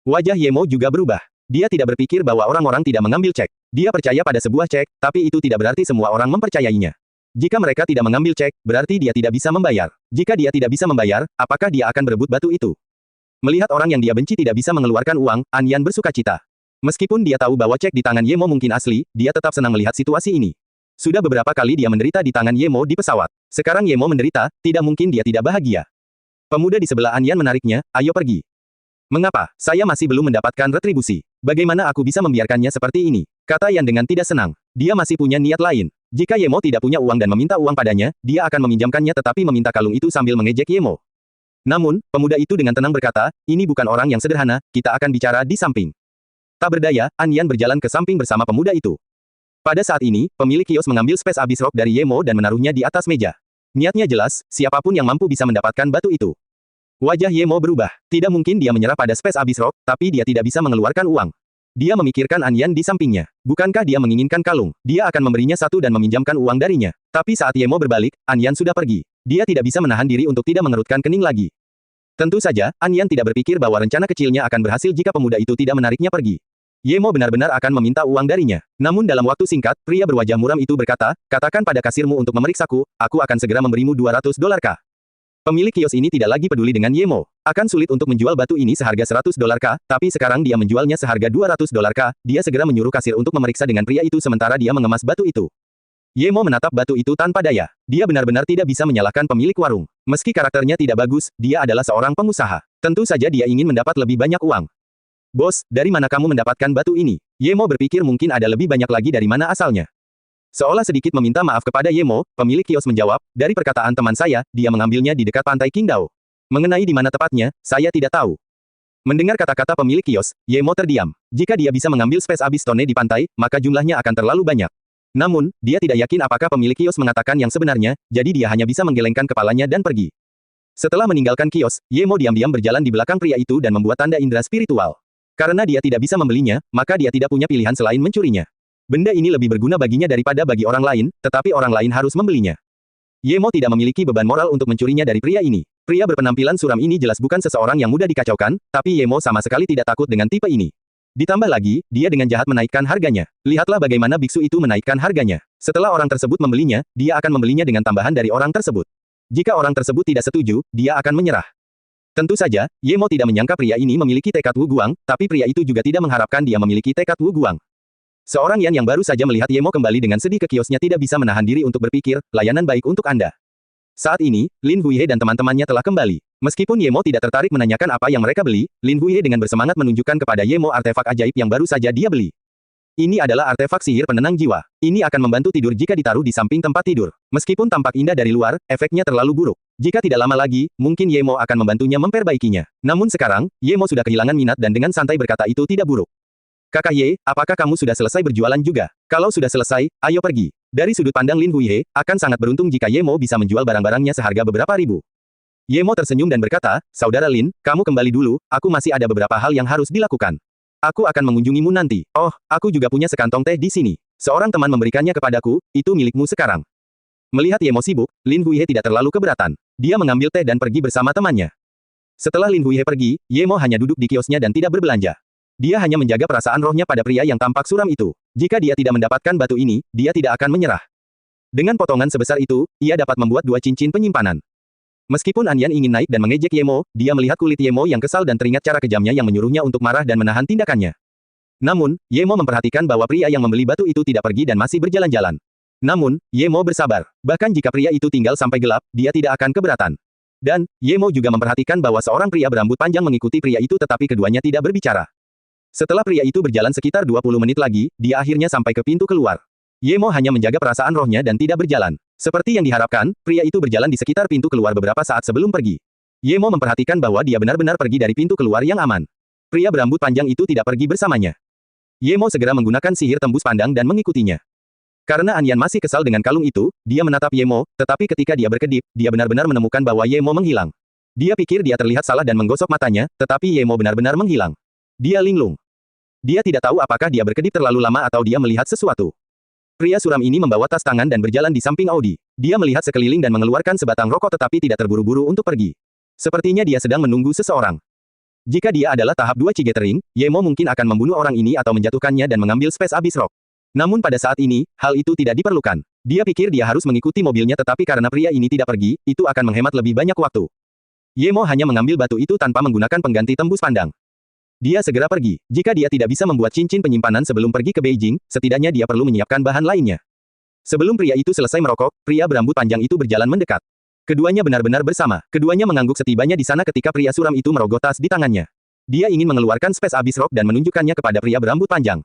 Wajah Yemo juga berubah. Dia tidak berpikir bahwa orang-orang tidak mengambil cek. Dia percaya pada sebuah cek, tapi itu tidak berarti semua orang mempercayainya. Jika mereka tidak mengambil cek, berarti dia tidak bisa membayar. Jika dia tidak bisa membayar, apakah dia akan berebut batu itu? Melihat orang yang dia benci tidak bisa mengeluarkan uang, Anyan bersukacita. Meskipun dia tahu bahwa cek di tangan Yemo mungkin asli, dia tetap senang melihat situasi ini. Sudah beberapa kali dia menderita di tangan Yemo di pesawat. Sekarang Yemo menderita, tidak mungkin dia tidak bahagia. Pemuda di sebelah Anyan menariknya, ayo pergi. Mengapa? Saya masih belum mendapatkan retribusi. Bagaimana aku bisa membiarkannya seperti ini? Kata Yan dengan tidak senang. Dia masih punya niat lain. Jika Yemo tidak punya uang dan meminta uang padanya, dia akan meminjamkannya tetapi meminta kalung itu sambil mengejek Yemo. Namun, pemuda itu dengan tenang berkata, ini bukan orang yang sederhana, kita akan bicara di samping. Tak berdaya, Anyan berjalan ke samping bersama pemuda itu. Pada saat ini, pemilik kios mengambil Space Abyss Rock dari Yemo dan menaruhnya di atas meja. Niatnya jelas, siapapun yang mampu bisa mendapatkan batu itu. Wajah Yemo berubah. Tidak mungkin dia menyerah pada Space Abyss Rock, tapi dia tidak bisa mengeluarkan uang. Dia memikirkan Anyan di sampingnya. Bukankah dia menginginkan kalung? Dia akan memberinya satu dan meminjamkan uang darinya. Tapi saat Yemo berbalik, Anyan sudah pergi. Dia tidak bisa menahan diri untuk tidak mengerutkan kening lagi. Tentu saja, Anyan tidak berpikir bahwa rencana kecilnya akan berhasil jika pemuda itu tidak menariknya pergi. Yemo benar-benar akan meminta uang darinya. Namun dalam waktu singkat, pria berwajah muram itu berkata, katakan pada kasirmu untuk memeriksaku, aku akan segera memberimu $200. Pemilik kios ini tidak lagi peduli dengan Yemo. Akan sulit untuk menjual batu ini seharga $100, tapi sekarang dia menjualnya seharga $200. Dia segera menyuruh kasir untuk memeriksa dengan pria itu sementara dia mengemas batu itu. Yemo menatap batu itu tanpa daya. Dia benar-benar tidak bisa menyalahkan pemilik warung. Meski karakternya tidak bagus, dia adalah seorang pengusaha. Tentu saja dia ingin mendapat lebih banyak uang. Bos, dari mana kamu mendapatkan batu ini? Yemo berpikir mungkin ada lebih banyak lagi dari mana asalnya. Seolah sedikit meminta maaf kepada Yemo, pemilik kios menjawab, dari perkataan teman saya, dia mengambilnya di dekat pantai Qingdao. Mengenai di mana tepatnya, saya tidak tahu. Mendengar kata-kata pemilik kios, Yemo terdiam. Jika dia bisa mengambil Space Abyss Stone di pantai, maka jumlahnya akan terlalu banyak. Namun, dia tidak yakin apakah pemilik kios mengatakan yang sebenarnya, jadi dia hanya bisa menggelengkan kepalanya dan pergi. Setelah meninggalkan kios, Yemo diam-diam berjalan di belakang pria itu dan membuat tanda indera spiritual. Karena dia tidak bisa membelinya, maka dia tidak punya pilihan selain mencurinya. Benda ini lebih berguna baginya daripada bagi orang lain, tetapi orang lain harus membelinya. Yemo tidak memiliki beban moral untuk mencurinya dari pria ini. Pria berpenampilan suram ini jelas bukan seseorang yang mudah dikacaukan, tapi Yemo sama sekali tidak takut dengan tipe ini. Ditambah lagi, dia dengan jahat menaikkan harganya. Lihatlah bagaimana biksu itu menaikkan harganya. Setelah orang tersebut membelinya, dia akan membelinya dengan tambahan dari orang tersebut. Jika orang tersebut tidak setuju, dia akan menyerah. Tentu saja, Yemo tidak menyangka pria ini memiliki tekad Wu Guang, tapi pria itu juga tidak mengharapkan dia memiliki tekad Wu Guang. Seorang Yan yang baru saja melihat Yemo kembali dengan sedih ke kiosnya tidak bisa menahan diri untuk berpikir, layanan baik untuk Anda. Saat ini, Lin Huihe dan teman-temannya telah kembali. Meskipun Yemo tidak tertarik menanyakan apa yang mereka beli, Lin Huihe dengan bersemangat menunjukkan kepada Yemo artefak ajaib yang baru saja dia beli. Ini adalah artefak sihir penenang jiwa. Ini akan membantu tidur jika ditaruh di samping tempat tidur. Meskipun tampak indah dari luar, efeknya terlalu buruk. Jika tidak lama lagi, mungkin Yemo akan membantunya memperbaikinya. Namun sekarang, Yemo sudah kehilangan minat dan dengan santai berkata itu tidak buruk. Kakak Ye, apakah kamu sudah selesai berjualan juga? Kalau sudah selesai, ayo pergi. Dari sudut pandang Lin Huihe, akan sangat beruntung jika Yemo bisa menjual barang-barangnya seharga beberapa ribu. Yemo tersenyum dan berkata, Saudara Lin, kamu kembali dulu, aku masih ada beberapa hal yang harus dilakukan. Aku akan mengunjungimu nanti. Oh, aku juga punya sekantong teh di sini. Seorang teman memberikannya kepadaku, itu milikmu sekarang. Melihat Yemo sibuk, Lin Huihe tidak terlalu keberatan. Dia mengambil teh dan pergi bersama temannya. Setelah Lin Huihe pergi, Yemo hanya duduk di kiosnya dan tidak berbelanja. Dia hanya menjaga perasaan rohnya pada pria yang tampak suram itu. Jika dia tidak mendapatkan batu ini, dia tidak akan menyerah. Dengan potongan sebesar itu, ia dapat membuat 2 cincin penyimpanan. Meskipun Anyan ingin naik dan mengejek Yemo, dia melihat kulit Yemo yang kesal dan teringat cara kejamnya yang menyuruhnya untuk marah dan menahan tindakannya. Namun, Yemo memperhatikan bahwa pria yang membeli batu itu tidak pergi dan masih berjalan-jalan. Namun, Yemo bersabar. Bahkan jika pria itu tinggal sampai gelap, dia tidak akan keberatan. Dan, Yemo juga memperhatikan bahwa seorang pria berambut panjang mengikuti pria itu tetapi keduanya tidak berbicara. Setelah pria itu berjalan sekitar 20 menit lagi, dia akhirnya sampai ke pintu keluar. Yemo hanya menjaga perasaan rohnya dan tidak berjalan. Seperti yang diharapkan, pria itu berjalan di sekitar pintu keluar beberapa saat sebelum pergi. Yemo memperhatikan bahwa dia benar-benar pergi dari pintu keluar yang aman. Pria berambut panjang itu tidak pergi bersamanya. Ye Mo segera menggunakan sihir tembus pandang dan mengikutinya. Karena An Yan masih kesal dengan kalung itu, dia menatap Ye Mo, tetapi ketika dia berkedip, dia benar-benar menemukan bahwa Ye Mo menghilang. Dia pikir dia terlihat salah dan menggosok matanya, tetapi Ye Mo benar-benar menghilang. Dia linglung. Dia tidak tahu apakah dia berkedip terlalu lama atau dia melihat sesuatu. Pria suram ini membawa tas tangan dan berjalan di samping Audi. Dia melihat sekeliling dan mengeluarkan sebatang rokok tetapi tidak terburu-buru untuk pergi. Sepertinya dia sedang menunggu seseorang. Jika dia adalah tahap 2 Cigetering, Ye Mo mungkin akan membunuh orang ini atau menjatuhkannya dan mengambil Space Abyss Rock. Namun pada saat ini, hal itu tidak diperlukan. Dia pikir dia harus mengikuti mobilnya tetapi karena pria ini tidak pergi, itu akan menghemat lebih banyak waktu. Ye Mo hanya mengambil batu itu tanpa menggunakan pengganti tembus pandang. Dia segera pergi. Jika dia tidak bisa membuat cincin penyimpanan sebelum pergi ke Beijing, setidaknya dia perlu menyiapkan bahan lainnya. Sebelum pria itu selesai merokok, pria berambut panjang itu berjalan mendekat. Keduanya benar-benar bersama. Keduanya mengangguk setibanya di sana ketika pria suram itu merogoh tas di tangannya. Dia ingin mengeluarkan Space Abyss Rock dan menunjukkannya kepada pria berambut panjang.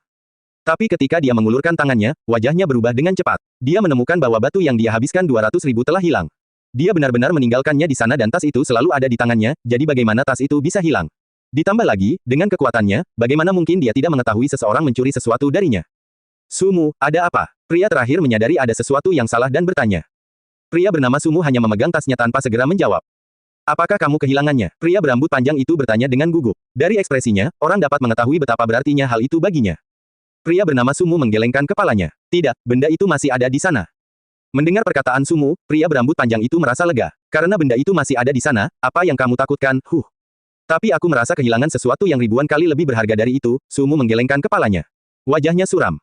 Tapi ketika dia mengulurkan tangannya, wajahnya berubah dengan cepat. Dia menemukan bahwa batu yang dia habiskan 200.000 telah hilang. Dia benar-benar meninggalkannya di sana dan tas itu selalu ada di tangannya, jadi bagaimana tas itu bisa hilang? Ditambah lagi, dengan kekuatannya, bagaimana mungkin dia tidak mengetahui seseorang mencuri sesuatu darinya? Sumu, ada apa? Pria terakhir menyadari ada sesuatu yang salah dan bertanya. Pria bernama Sumu hanya memegang tasnya tanpa segera menjawab. Apakah kamu kehilangannya? Pria berambut panjang itu bertanya dengan gugup. Dari ekspresinya, orang dapat mengetahui betapa berartinya hal itu baginya. Pria bernama Sumu menggelengkan kepalanya. Tidak, benda itu masih ada di sana. Mendengar perkataan Sumu, pria berambut panjang itu merasa lega. Karena benda itu masih ada di sana, apa yang kamu takutkan? Tapi aku merasa kehilangan sesuatu yang ribuan kali lebih berharga dari itu, Sumu menggelengkan kepalanya. Wajahnya suram.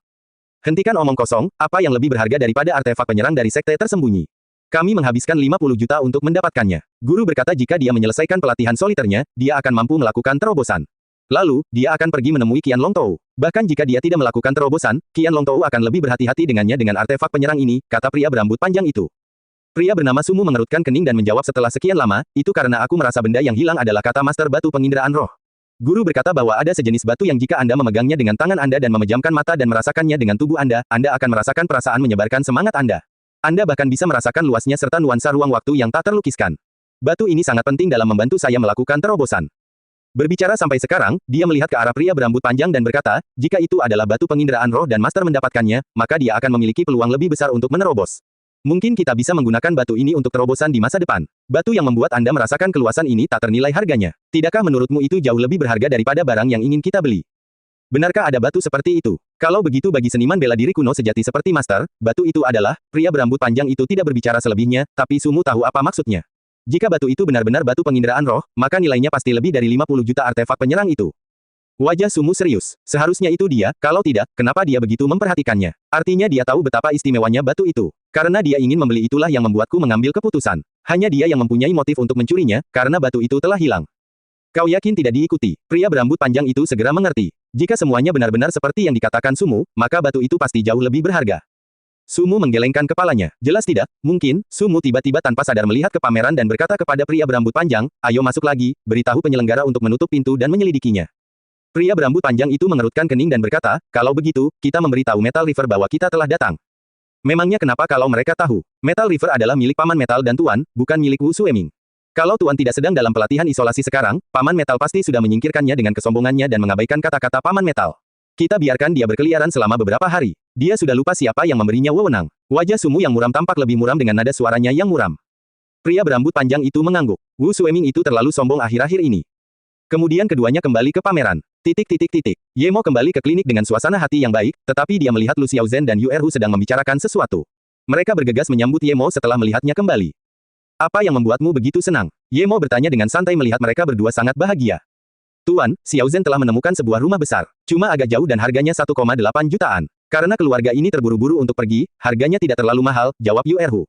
Hentikan omong kosong, apa yang lebih berharga daripada artefak penyerang dari sekte tersembunyi? Kami menghabiskan 50 juta untuk mendapatkannya. Guru berkata jika dia menyelesaikan pelatihan soliternya, dia akan mampu melakukan terobosan. Lalu, dia akan pergi menemui Qian Longtou. Bahkan jika dia tidak melakukan terobosan, Qian Longtou akan lebih berhati-hati dengannya dengan artefak penyerang ini, kata pria berambut panjang itu. Pria bernama Sumu mengerutkan kening dan menjawab setelah sekian lama, itu karena aku merasa benda yang hilang adalah kata master batu penginderaan roh. Guru berkata bahwa ada sejenis batu yang jika Anda memegangnya dengan tangan Anda dan memejamkan mata dan merasakannya dengan tubuh Anda akan merasakan perasaan menyebarkan semangat Anda. Anda bahkan bisa merasakan luasnya serta nuansa ruang waktu yang tak terlukiskan. Batu ini sangat penting dalam membantu saya melakukan terobosan. Berbicara sampai sekarang, dia melihat ke arah pria berambut panjang dan berkata, jika itu adalah batu penginderaan roh dan master mendapatkannya, maka dia akan memiliki peluang lebih besar untuk menerobos. Mungkin kita bisa menggunakan batu ini untuk terobosan di masa depan. Batu yang membuat Anda merasakan keluasan ini tak ternilai harganya. Tidakkah menurutmu itu jauh lebih berharga daripada barang yang ingin kita beli? Benarkah ada batu seperti itu? Kalau begitu bagi seniman bela diri kuno sejati seperti Master, batu itu adalah, pria berambut panjang itu tidak berbicara selebihnya, tapi Sumu tahu apa maksudnya. Jika batu itu benar-benar batu penginderaan roh, maka nilainya pasti lebih dari 50 juta artefak penyerang itu. Wajah Sumu serius. Seharusnya itu dia, kalau tidak, kenapa dia begitu memperhatikannya? Artinya dia tahu betapa istimewanya batu itu. Karena dia ingin membeli itulah yang membuatku mengambil keputusan. Hanya dia yang mempunyai motif untuk mencurinya, karena batu itu telah hilang. Kau yakin tidak diikuti? Pria berambut panjang itu segera mengerti. Jika semuanya benar-benar seperti yang dikatakan Sumu, maka batu itu pasti jauh lebih berharga. Sumu menggelengkan kepalanya. Jelas tidak, mungkin, Sumu tiba-tiba tanpa sadar melihat ke pameran dan berkata kepada pria berambut panjang, ayo masuk lagi, beritahu penyelenggara untuk menutup pintu dan menyelidikinya. Pria berambut panjang itu mengerutkan kening dan berkata, kalau begitu, kita memberitahu Metal River bahwa kita telah datang. Memangnya kenapa kalau mereka tahu? Metal River adalah milik Paman Metal dan Tuan, bukan milik Wu Sueming. Kalau Tuan tidak sedang dalam pelatihan isolasi sekarang, Paman Metal pasti sudah menyingkirkannya dengan kesombongannya dan mengabaikan kata-kata Paman Metal. Kita biarkan dia berkeliaran selama beberapa hari. Dia sudah lupa siapa yang memberinya wewenang. Wajah Sumu yang muram tampak lebih muram dengan nada suaranya yang muram. Pria berambut panjang itu mengangguk. Wu Sueming itu terlalu sombong akhir-akhir ini. Kemudian keduanya kembali ke pameran. Ye Mo kembali ke klinik dengan suasana hati yang baik, tetapi dia melihat Lu Xiaozhen dan Yu Erhu sedang membicarakan sesuatu. Mereka bergegas menyambut Ye Mo setelah melihatnya kembali. Apa yang membuatmu begitu senang? Ye Mo bertanya dengan santai melihat mereka berdua sangat bahagia. Tuan, Xiaozhen telah menemukan sebuah rumah besar. Cuma agak jauh dan harganya 1,8 jutaan. Karena keluarga ini terburu-buru untuk pergi, harganya tidak terlalu mahal, jawab Yu Erhu.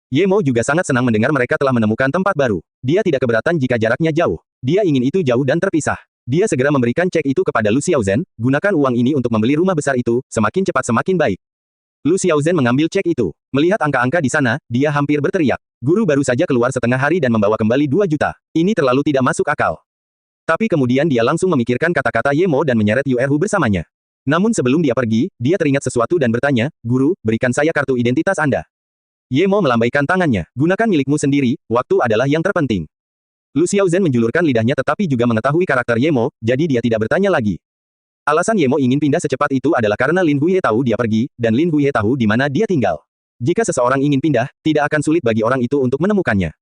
Ye Mo juga sangat senang mendengar mereka telah menemukan tempat baru. Dia tidak keberatan jika jaraknya jauh. Dia ingin itu jauh dan terpisah. Dia segera memberikan cek itu kepada Lu Xiaozhen, gunakan uang ini untuk membeli rumah besar itu, semakin cepat semakin baik. Lu Xiaozhen mengambil cek itu. Melihat angka-angka di sana, dia hampir berteriak. Guru baru saja keluar setengah hari dan membawa kembali 2 juta. Ini terlalu tidak masuk akal. Tapi kemudian dia langsung memikirkan kata-kata Ye Mo dan menyeret Yu Erhu bersamanya. Namun sebelum dia pergi, dia teringat sesuatu dan bertanya, Guru, berikan saya kartu identitas Anda. Ye Mo melambaikan tangannya. Gunakan milikmu sendiri, waktu adalah yang terpenting. Lu Xiaozhen menjulurkan lidahnya tetapi juga mengetahui karakter Ye Mo, jadi dia tidak bertanya lagi. Alasan Ye Mo ingin pindah secepat itu adalah karena Lin Huihe tahu dia pergi, dan Lin Huihe tahu di mana dia tinggal. Jika seseorang ingin pindah, tidak akan sulit bagi orang itu untuk menemukannya.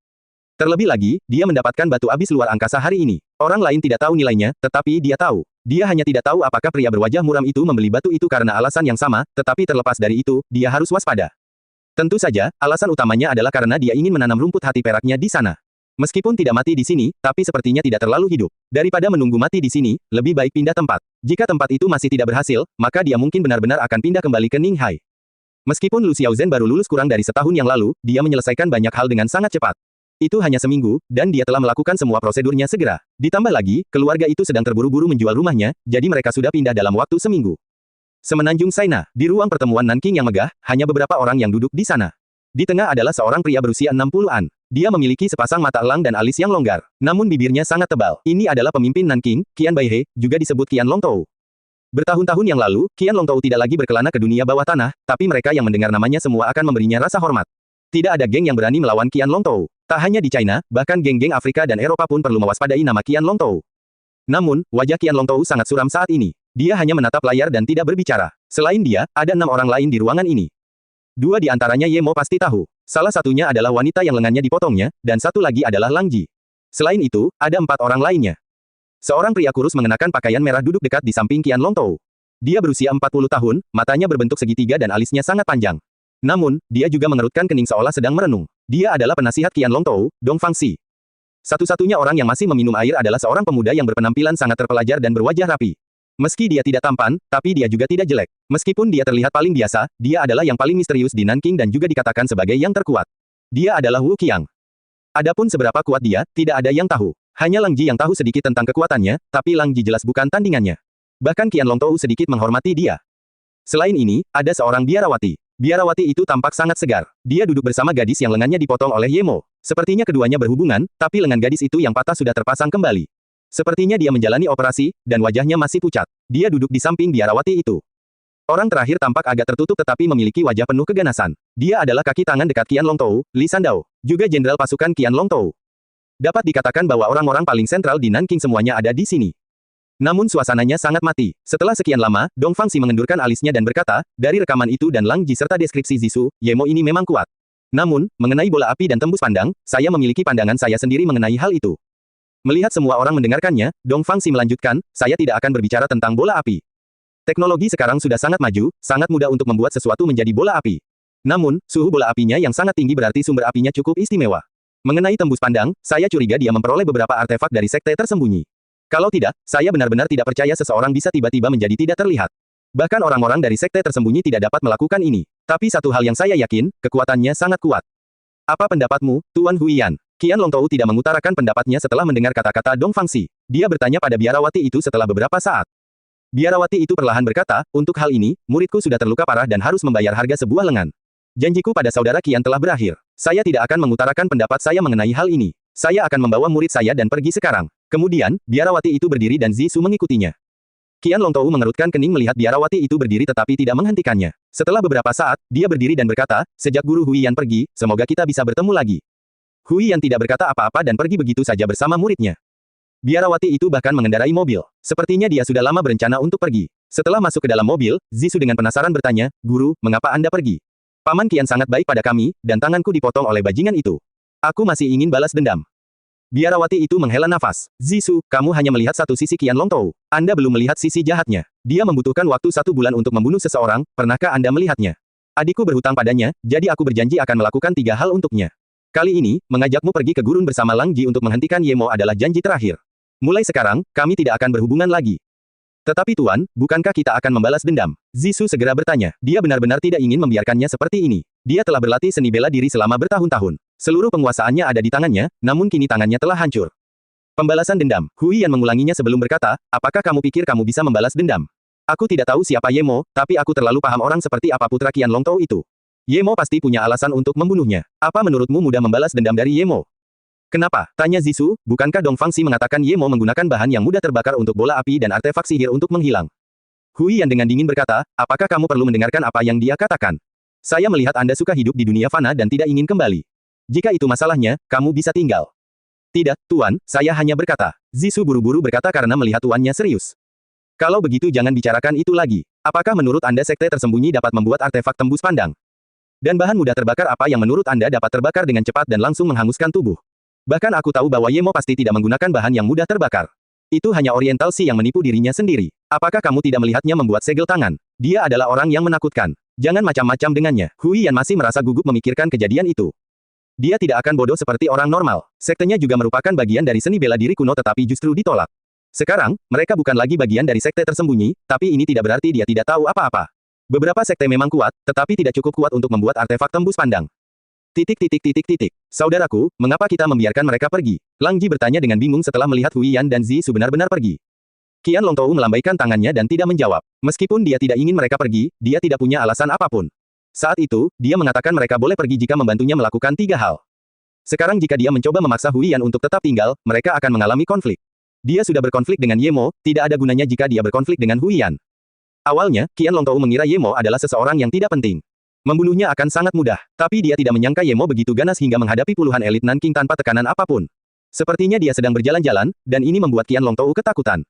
Terlebih lagi, dia mendapatkan batu abis luar angkasa hari ini. Orang lain tidak tahu nilainya, tetapi dia tahu. Dia hanya tidak tahu apakah pria berwajah muram itu membeli batu itu karena alasan yang sama, tetapi terlepas dari itu, dia harus waspada. Tentu saja, alasan utamanya adalah karena dia ingin menanam rumput hati peraknya di sana. Meskipun tidak mati di sini, tapi sepertinya tidak terlalu hidup. Daripada menunggu mati di sini, lebih baik pindah tempat. Jika tempat itu masih tidak berhasil, maka dia mungkin benar-benar akan pindah kembali ke Ninghai. Meskipun Lu Xiaozhen baru lulus kurang dari setahun yang lalu, dia menyelesaikan banyak hal dengan sangat cepat. Itu hanya seminggu, dan dia telah melakukan semua prosedurnya segera. Ditambah lagi, keluarga itu sedang terburu-buru menjual rumahnya, jadi mereka sudah pindah dalam waktu seminggu. Semenanjung Saina, di ruang pertemuan Nanking yang megah, hanya beberapa orang yang duduk di sana. Di tengah adalah seorang pria berusia 60-an. Dia memiliki sepasang mata elang dan alis yang longgar. Namun bibirnya sangat tebal. Ini adalah pemimpin Nanking, Qian Baihe, juga disebut Qian Longtou. Bertahun-tahun yang lalu, Qian Longtou tidak lagi berkelana ke dunia bawah tanah, tapi mereka yang mendengar namanya semua akan memberinya rasa hormat. Tidak ada geng yang berani melawan Qian Longtou. Tak hanya di China, bahkan geng-geng Afrika dan Eropa pun perlu mewaspadai nama Qian Longtou. Namun, wajah Qian Longtou sangat suram saat ini. Dia hanya menatap layar dan tidak berbicara. Selain dia, ada 6 orang lain di ruangan ini. 2 di antaranya Ye Mo pasti tahu. Salah satunya adalah wanita yang lengannya dipotongnya, dan satu lagi adalah Lang Ji. Selain itu, ada 4 orang lainnya. Seorang pria kurus mengenakan pakaian merah duduk dekat di samping Qian Longtou. Dia berusia 40 tahun, matanya berbentuk segitiga dan alisnya sangat panjang. Namun, dia juga mengerutkan kening seolah sedang merenung. Dia adalah penasihat Qian Longtou, Dong Fangxi. Satu-satunya orang yang masih meminum air adalah seorang pemuda yang berpenampilan sangat terpelajar dan berwajah rapi. Meski dia tidak tampan, tapi dia juga tidak jelek. Meskipun dia terlihat paling biasa, dia adalah yang paling misterius di Nanking dan juga dikatakan sebagai yang terkuat. Dia adalah Wu Qiang. Adapun seberapa kuat dia, tidak ada yang tahu. Hanya Lang Ji yang tahu sedikit tentang kekuatannya, tapi Lang Ji jelas bukan tandingannya. Bahkan Qian Longtou sedikit menghormati dia. Selain ini, ada seorang biarawati. Biarawati itu tampak sangat segar. Dia duduk bersama gadis yang lengannya dipotong oleh Ye Mo. Sepertinya keduanya berhubungan, tapi lengan gadis itu yang patah sudah terpasang kembali. Sepertinya dia menjalani operasi, dan wajahnya masih pucat. Dia duduk di samping biarawati itu. Orang terakhir tampak agak tertutup tetapi memiliki wajah penuh keganasan. Dia adalah kaki tangan dekat Qian Longtou, Li Sandao, juga jenderal pasukan Qian Longtou. Dapat dikatakan bahwa orang-orang paling sentral di Nanking semuanya ada di sini. Namun suasananya sangat mati. Setelah sekian lama, Dong Fangxi mengendurkan alisnya dan berkata, dari rekaman itu dan Lang Ji serta deskripsi Zisu, Ye Mo ini memang kuat. Namun, mengenai bola api dan tembus pandang, saya memiliki pandangan saya sendiri mengenai hal itu. Melihat semua orang mendengarkannya, Dong Fangxi melanjutkan, saya tidak akan berbicara tentang bola api. Teknologi sekarang sudah sangat maju, sangat mudah untuk membuat sesuatu menjadi bola api. Namun, suhu bola apinya yang sangat tinggi berarti sumber apinya cukup istimewa. Mengenai tembus pandang, saya curiga dia memperoleh beberapa artefak dari sekte tersembunyi. Kalau tidak, saya benar-benar tidak percaya seseorang bisa tiba-tiba menjadi tidak terlihat. Bahkan orang-orang dari sekte tersembunyi tidak dapat melakukan ini. Tapi satu hal yang saya yakin, kekuatannya sangat kuat. Apa pendapatmu, Tuan Huiyan? Qian Longtou tidak mengutarakan pendapatnya setelah mendengar kata-kata Dong Fangxi. Dia bertanya pada biarawati itu setelah beberapa saat. Biarawati itu perlahan berkata, untuk hal ini, muridku sudah terluka parah dan harus membayar harga sebuah lengan. Janjiku pada saudara Qian telah berakhir. Saya tidak akan mengutarakan pendapat saya mengenai hal ini. Saya akan membawa murid saya dan pergi sekarang. Kemudian, biarawati itu berdiri dan Zisu mengikutinya. Qian Longtou mengerutkan kening melihat biarawati itu berdiri tetapi tidak menghentikannya. Setelah beberapa saat, dia berdiri dan berkata, sejak guru Huiyan pergi, semoga kita bisa bertemu lagi. Huiyan tidak berkata apa-apa dan pergi begitu saja bersama muridnya. Biarawati itu bahkan mengendarai mobil. Sepertinya dia sudah lama berencana untuk pergi. Setelah masuk ke dalam mobil, Zisu dengan penasaran bertanya, Guru, mengapa Anda pergi? Paman Qian sangat baik pada kami, dan tanganku dipotong oleh bajingan itu. Aku masih ingin balas dendam. Biarawati itu menghela nafas. Zisu, kamu hanya melihat satu sisi Qian Longtou. Anda belum melihat sisi jahatnya. Dia membutuhkan waktu 1 bulan untuk membunuh seseorang, pernahkah Anda melihatnya? Adikku berhutang padanya, jadi aku berjanji akan melakukan 3 hal untuknya. Kali ini, mengajakmu pergi ke gurun bersama Lang Ji untuk menghentikan Ye Mo adalah janji terakhir. Mulai sekarang, kami tidak akan berhubungan lagi. Tetapi Tuan, bukankah kita akan membalas dendam? Zisu segera bertanya. Dia benar-benar tidak ingin membiarkannya seperti ini. Dia telah berlatih seni bela diri selama bertahun-tahun. Seluruh penguasaannya ada di tangannya, namun kini tangannya telah hancur. Pembalasan dendam. Huiyan mengulanginya sebelum berkata, apakah kamu pikir kamu bisa membalas dendam? Aku tidak tahu siapa Ye Mo, tapi aku terlalu paham orang seperti apa putra Qian Longtou itu. Ye Mo pasti punya alasan untuk membunuhnya. Apa menurutmu mudah membalas dendam dari Ye Mo? Kenapa? Tanya Zisu, bukankah Dong Fangxi mengatakan Ye Mo menggunakan bahan yang mudah terbakar untuk bola api dan artefak sihir untuk menghilang? Huiyan dengan dingin berkata, apakah kamu perlu mendengarkan apa yang dia katakan? Saya melihat Anda suka hidup di dunia fana dan tidak ingin kembali. Jika itu masalahnya, kamu bisa tinggal. Tidak, Tuan, saya hanya berkata. Zisu buru-buru berkata karena melihat tuannya serius. Kalau begitu jangan bicarakan itu lagi. Apakah menurut Anda sekte tersembunyi dapat membuat artefak tembus pandang? Dan bahan mudah terbakar apa yang menurut Anda dapat terbakar dengan cepat dan langsung menghanguskan tubuh? Bahkan aku tahu bahwa Yemo pasti tidak menggunakan bahan yang mudah terbakar. Itu hanya Oriental Sea yang menipu dirinya sendiri. Apakah kamu tidak melihatnya membuat segel tangan? Dia adalah orang yang menakutkan. Jangan macam-macam dengannya. Hui Yan masih merasa gugup memikirkan kejadian itu. Dia tidak akan bodoh seperti orang normal. Sektenya juga merupakan bagian dari seni bela diri kuno tetapi justru ditolak. Sekarang, mereka bukan lagi bagian dari sekte tersembunyi, tapi ini tidak berarti dia tidak tahu apa-apa. Beberapa sekte memang kuat, tetapi tidak cukup kuat untuk membuat artefak tembus pandang. Saudaraku, mengapa kita membiarkan mereka pergi? Lang Ji bertanya dengan bingung setelah melihat Hui Yan dan Zi Su benar-benar pergi. Qian Longtou melambaikan tangannya dan tidak menjawab. Meskipun dia tidak ingin mereka pergi, dia tidak punya alasan apapun. Saat itu, dia mengatakan mereka boleh pergi jika membantunya melakukan 3 hal. Sekarang jika dia mencoba memaksa Hui Yan untuk tetap tinggal, mereka akan mengalami konflik. Dia sudah berkonflik dengan Yemo, tidak ada gunanya jika dia berkonflik dengan Hui Yan. Awalnya, Qian Longtou mengira Yemo adalah seseorang yang tidak penting. Membunuhnya akan sangat mudah, tapi dia tidak menyangka Yemo begitu ganas hingga menghadapi puluhan elit Nanking tanpa tekanan apapun. Sepertinya dia sedang berjalan-jalan, dan ini membuat Qian Longtou ketakutan.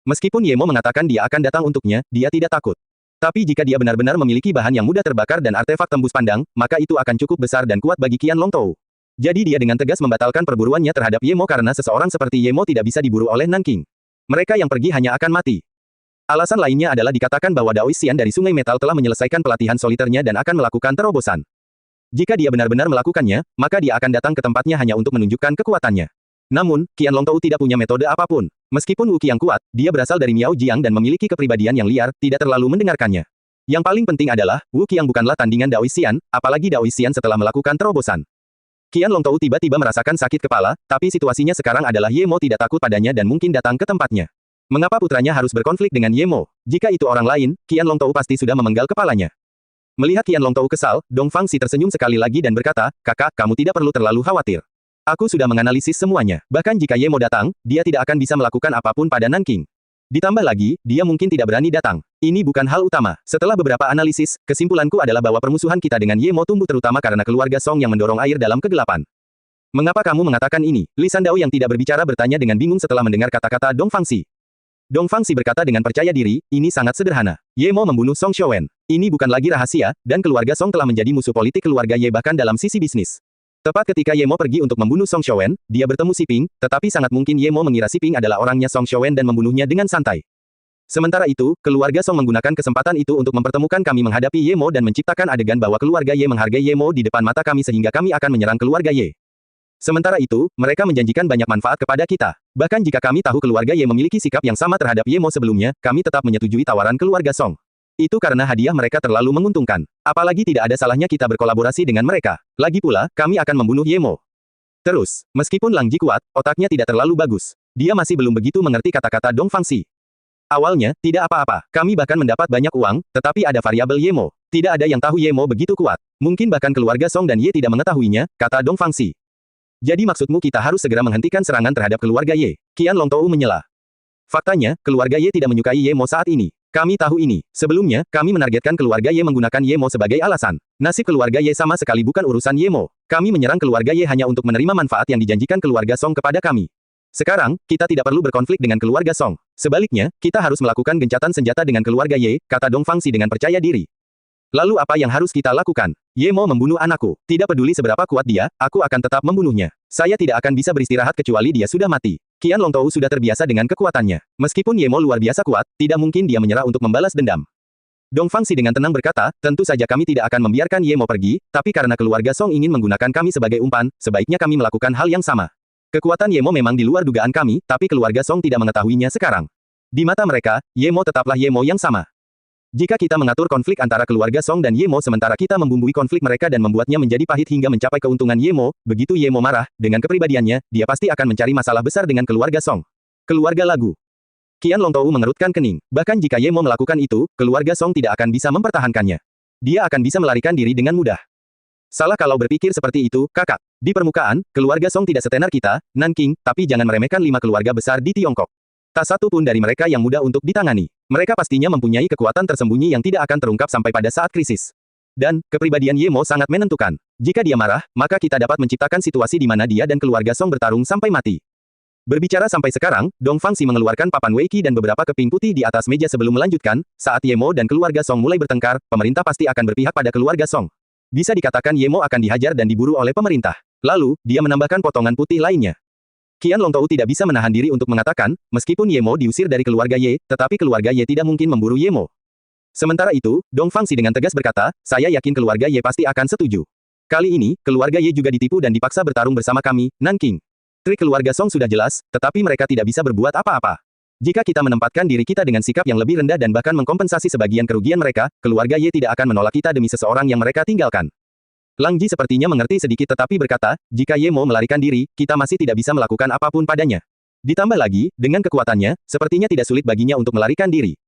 Meskipun Yemo mengatakan dia akan datang untuknya, dia tidak takut. Tapi jika dia benar-benar memiliki bahan yang mudah terbakar dan artefak tembus pandang, maka itu akan cukup besar dan kuat bagi Qian Longtou. Jadi dia dengan tegas membatalkan perburuannya terhadap Yemo karena seseorang seperti Yemo tidak bisa diburu oleh Nanking. Mereka yang pergi hanya akan mati. Alasan lainnya adalah dikatakan bahwa Dao Xian dari Sungai Metal telah menyelesaikan pelatihan soliternya dan akan melakukan terobosan. Jika dia benar-benar melakukannya, maka dia akan datang ke tempatnya hanya untuk menunjukkan kekuatannya. Namun, Qian Longtou tidak punya metode apapun. Meskipun Wuqi yang kuat, dia berasal dari Miao Jiang dan memiliki kepribadian yang liar, tidak terlalu mendengarkannya. Yang paling penting adalah, Wuqi yang bukanlah tandingan Dao Xian, apalagi Dao Xian setelah melakukan terobosan. Qian Longtou tiba-tiba merasakan sakit kepala, tapi situasinya sekarang adalah Yemo tidak takut padanya dan mungkin datang ke tempatnya. Mengapa putranya harus berkonflik dengan Yemo? Jika itu orang lain, Qian Longtou pasti sudah memenggal kepalanya. Melihat Qian Longtou kesal, Dong Fangxi tersenyum sekali lagi dan berkata, "Kakak, kamu tidak perlu terlalu khawatir. Aku sudah menganalisis semuanya. Bahkan jika Yemo datang, dia tidak akan bisa melakukan apapun pada Nanking. Ditambah lagi, dia mungkin tidak berani datang. Ini bukan hal utama. Setelah beberapa analisis, kesimpulanku adalah bahwa permusuhan kita dengan Yemo tumbuh terutama karena keluarga Song yang mendorong air dalam kegelapan." "Mengapa kamu mengatakan ini?" Li Sandao yang tidak berbicara bertanya dengan bingung setelah mendengar kata-kata Dong Fangxi. Dong Fangxi berkata dengan percaya diri, "Ini sangat sederhana. Yemo membunuh Song Xiaowen. Ini bukan lagi rahasia, dan keluarga Song telah menjadi musuh politik keluarga Ye bahkan dalam sisi bisnis. Tepat ketika Yemo pergi untuk membunuh Song Xiaowen, dia bertemu Si Ping, tetapi sangat mungkin Yemo mengira Si Ping adalah orangnya Song Xiaowen dan membunuhnya dengan santai. Sementara itu, keluarga Song menggunakan kesempatan itu untuk mempertemukan kami menghadapi Yemo dan menciptakan adegan bahwa keluarga Ye menghargai Yemo di depan mata kami sehingga kami akan menyerang keluarga Ye. Sementara itu, mereka menjanjikan banyak manfaat kepada kita. Bahkan jika kami tahu keluarga Ye memiliki sikap yang sama terhadap Yemo sebelumnya, kami tetap menyetujui tawaran keluarga Song. Itu karena hadiah mereka terlalu menguntungkan. Apalagi tidak ada salahnya kita berkolaborasi dengan mereka. Lagi pula, kami akan membunuh Yemo. Terus, meskipun Lang Ji kuat, otaknya tidak terlalu bagus. Dia masih belum begitu mengerti kata-kata Dong Fangxi. Awalnya, tidak apa-apa. Kami bahkan mendapat banyak uang, tetapi ada variabel Yemo. Tidak ada yang tahu Yemo begitu kuat. Mungkin bahkan keluarga Song dan Ye tidak mengetahuinya, kata Dong Fangxi. Jadi maksudmu kita harus segera menghentikan serangan terhadap keluarga Ye? Qian Longtou menyela. Faktanya, keluarga Ye tidak menyukai Yemo saat ini. Kami tahu ini. Sebelumnya, kami menargetkan keluarga Ye menggunakan Yemo sebagai alasan. Nasib keluarga Ye sama sekali bukan urusan Yemo. Kami menyerang keluarga Ye hanya untuk menerima manfaat yang dijanjikan keluarga Song kepada kami. Sekarang, kita tidak perlu berkonflik dengan keluarga Song. Sebaliknya, kita harus melakukan gencatan senjata dengan keluarga Ye, kata Dong Fangxi dengan percaya diri. Lalu apa yang harus kita lakukan? Yemo membunuh anakku. Tidak peduli seberapa kuat dia, aku akan tetap membunuhnya. Saya tidak akan bisa beristirahat kecuali dia sudah mati. Qian Longtou sudah terbiasa dengan kekuatannya. Meskipun Yemo luar biasa kuat, tidak mungkin dia menyerah untuk membalas dendam. Dong Fangxi dengan tenang berkata, tentu saja kami tidak akan membiarkan Yemo pergi, tapi karena keluarga Song ingin menggunakan kami sebagai umpan, sebaiknya kami melakukan hal yang sama. Kekuatan Yemo memang di luar dugaan kami, tapi keluarga Song tidak mengetahuinya sekarang. Di mata mereka, Yemo tetaplah Yemo yang sama. Jika kita mengatur konflik antara keluarga Song dan Yemo sementara kita membumbui konflik mereka dan membuatnya menjadi pahit hingga mencapai keuntungan Yemo, begitu Yemo marah, dengan kepribadiannya, dia pasti akan mencari masalah besar dengan keluarga Song. Keluarga lagu. Qian Longtou mengerutkan kening. Bahkan jika Yemo melakukan itu, keluarga Song tidak akan bisa mempertahankannya. Dia akan bisa melarikan diri dengan mudah. Salah kalau berpikir seperti itu, kakak. Di permukaan, keluarga Song tidak setenar kita, Nanking, tapi jangan meremehkan 5 keluarga besar di Tiongkok. Tak satu pun dari mereka yang mudah untuk ditangani. Mereka pastinya mempunyai kekuatan tersembunyi yang tidak akan terungkap sampai pada saat krisis. Dan, kepribadian Yemo sangat menentukan. Jika dia marah, maka kita dapat menciptakan situasi di mana dia dan keluarga Song bertarung sampai mati. Berbicara sampai sekarang, Dong Fangxi mengeluarkan papan Weiqi dan beberapa keping putih di atas meja sebelum melanjutkan, saat Ye Mo dan keluarga Song mulai bertengkar, pemerintah pasti akan berpihak pada keluarga Song. Bisa dikatakan Ye Mo akan dihajar dan diburu oleh pemerintah. Lalu, dia menambahkan potongan putih lainnya. Qian Longtou tidak bisa menahan diri untuk mengatakan, meskipun Ye Mo diusir dari keluarga Ye, tetapi keluarga Ye tidak mungkin memburu Ye Mo. Sementara itu, Dong Fangxi dengan tegas berkata, saya yakin keluarga Ye pasti akan setuju. Kali ini, keluarga Ye juga ditipu dan dipaksa bertarung bersama kami, Nanking. Trik keluarga Song sudah jelas, tetapi mereka tidak bisa berbuat apa-apa. Jika kita menempatkan diri kita dengan sikap yang lebih rendah dan bahkan mengkompensasi sebagian kerugian mereka, keluarga Ye tidak akan menolak kita demi seseorang yang mereka tinggalkan. Lang Ji sepertinya mengerti sedikit tetapi berkata, jika Ye Mo melarikan diri, kita masih tidak bisa melakukan apapun padanya. Ditambah lagi, dengan kekuatannya, sepertinya tidak sulit baginya untuk melarikan diri.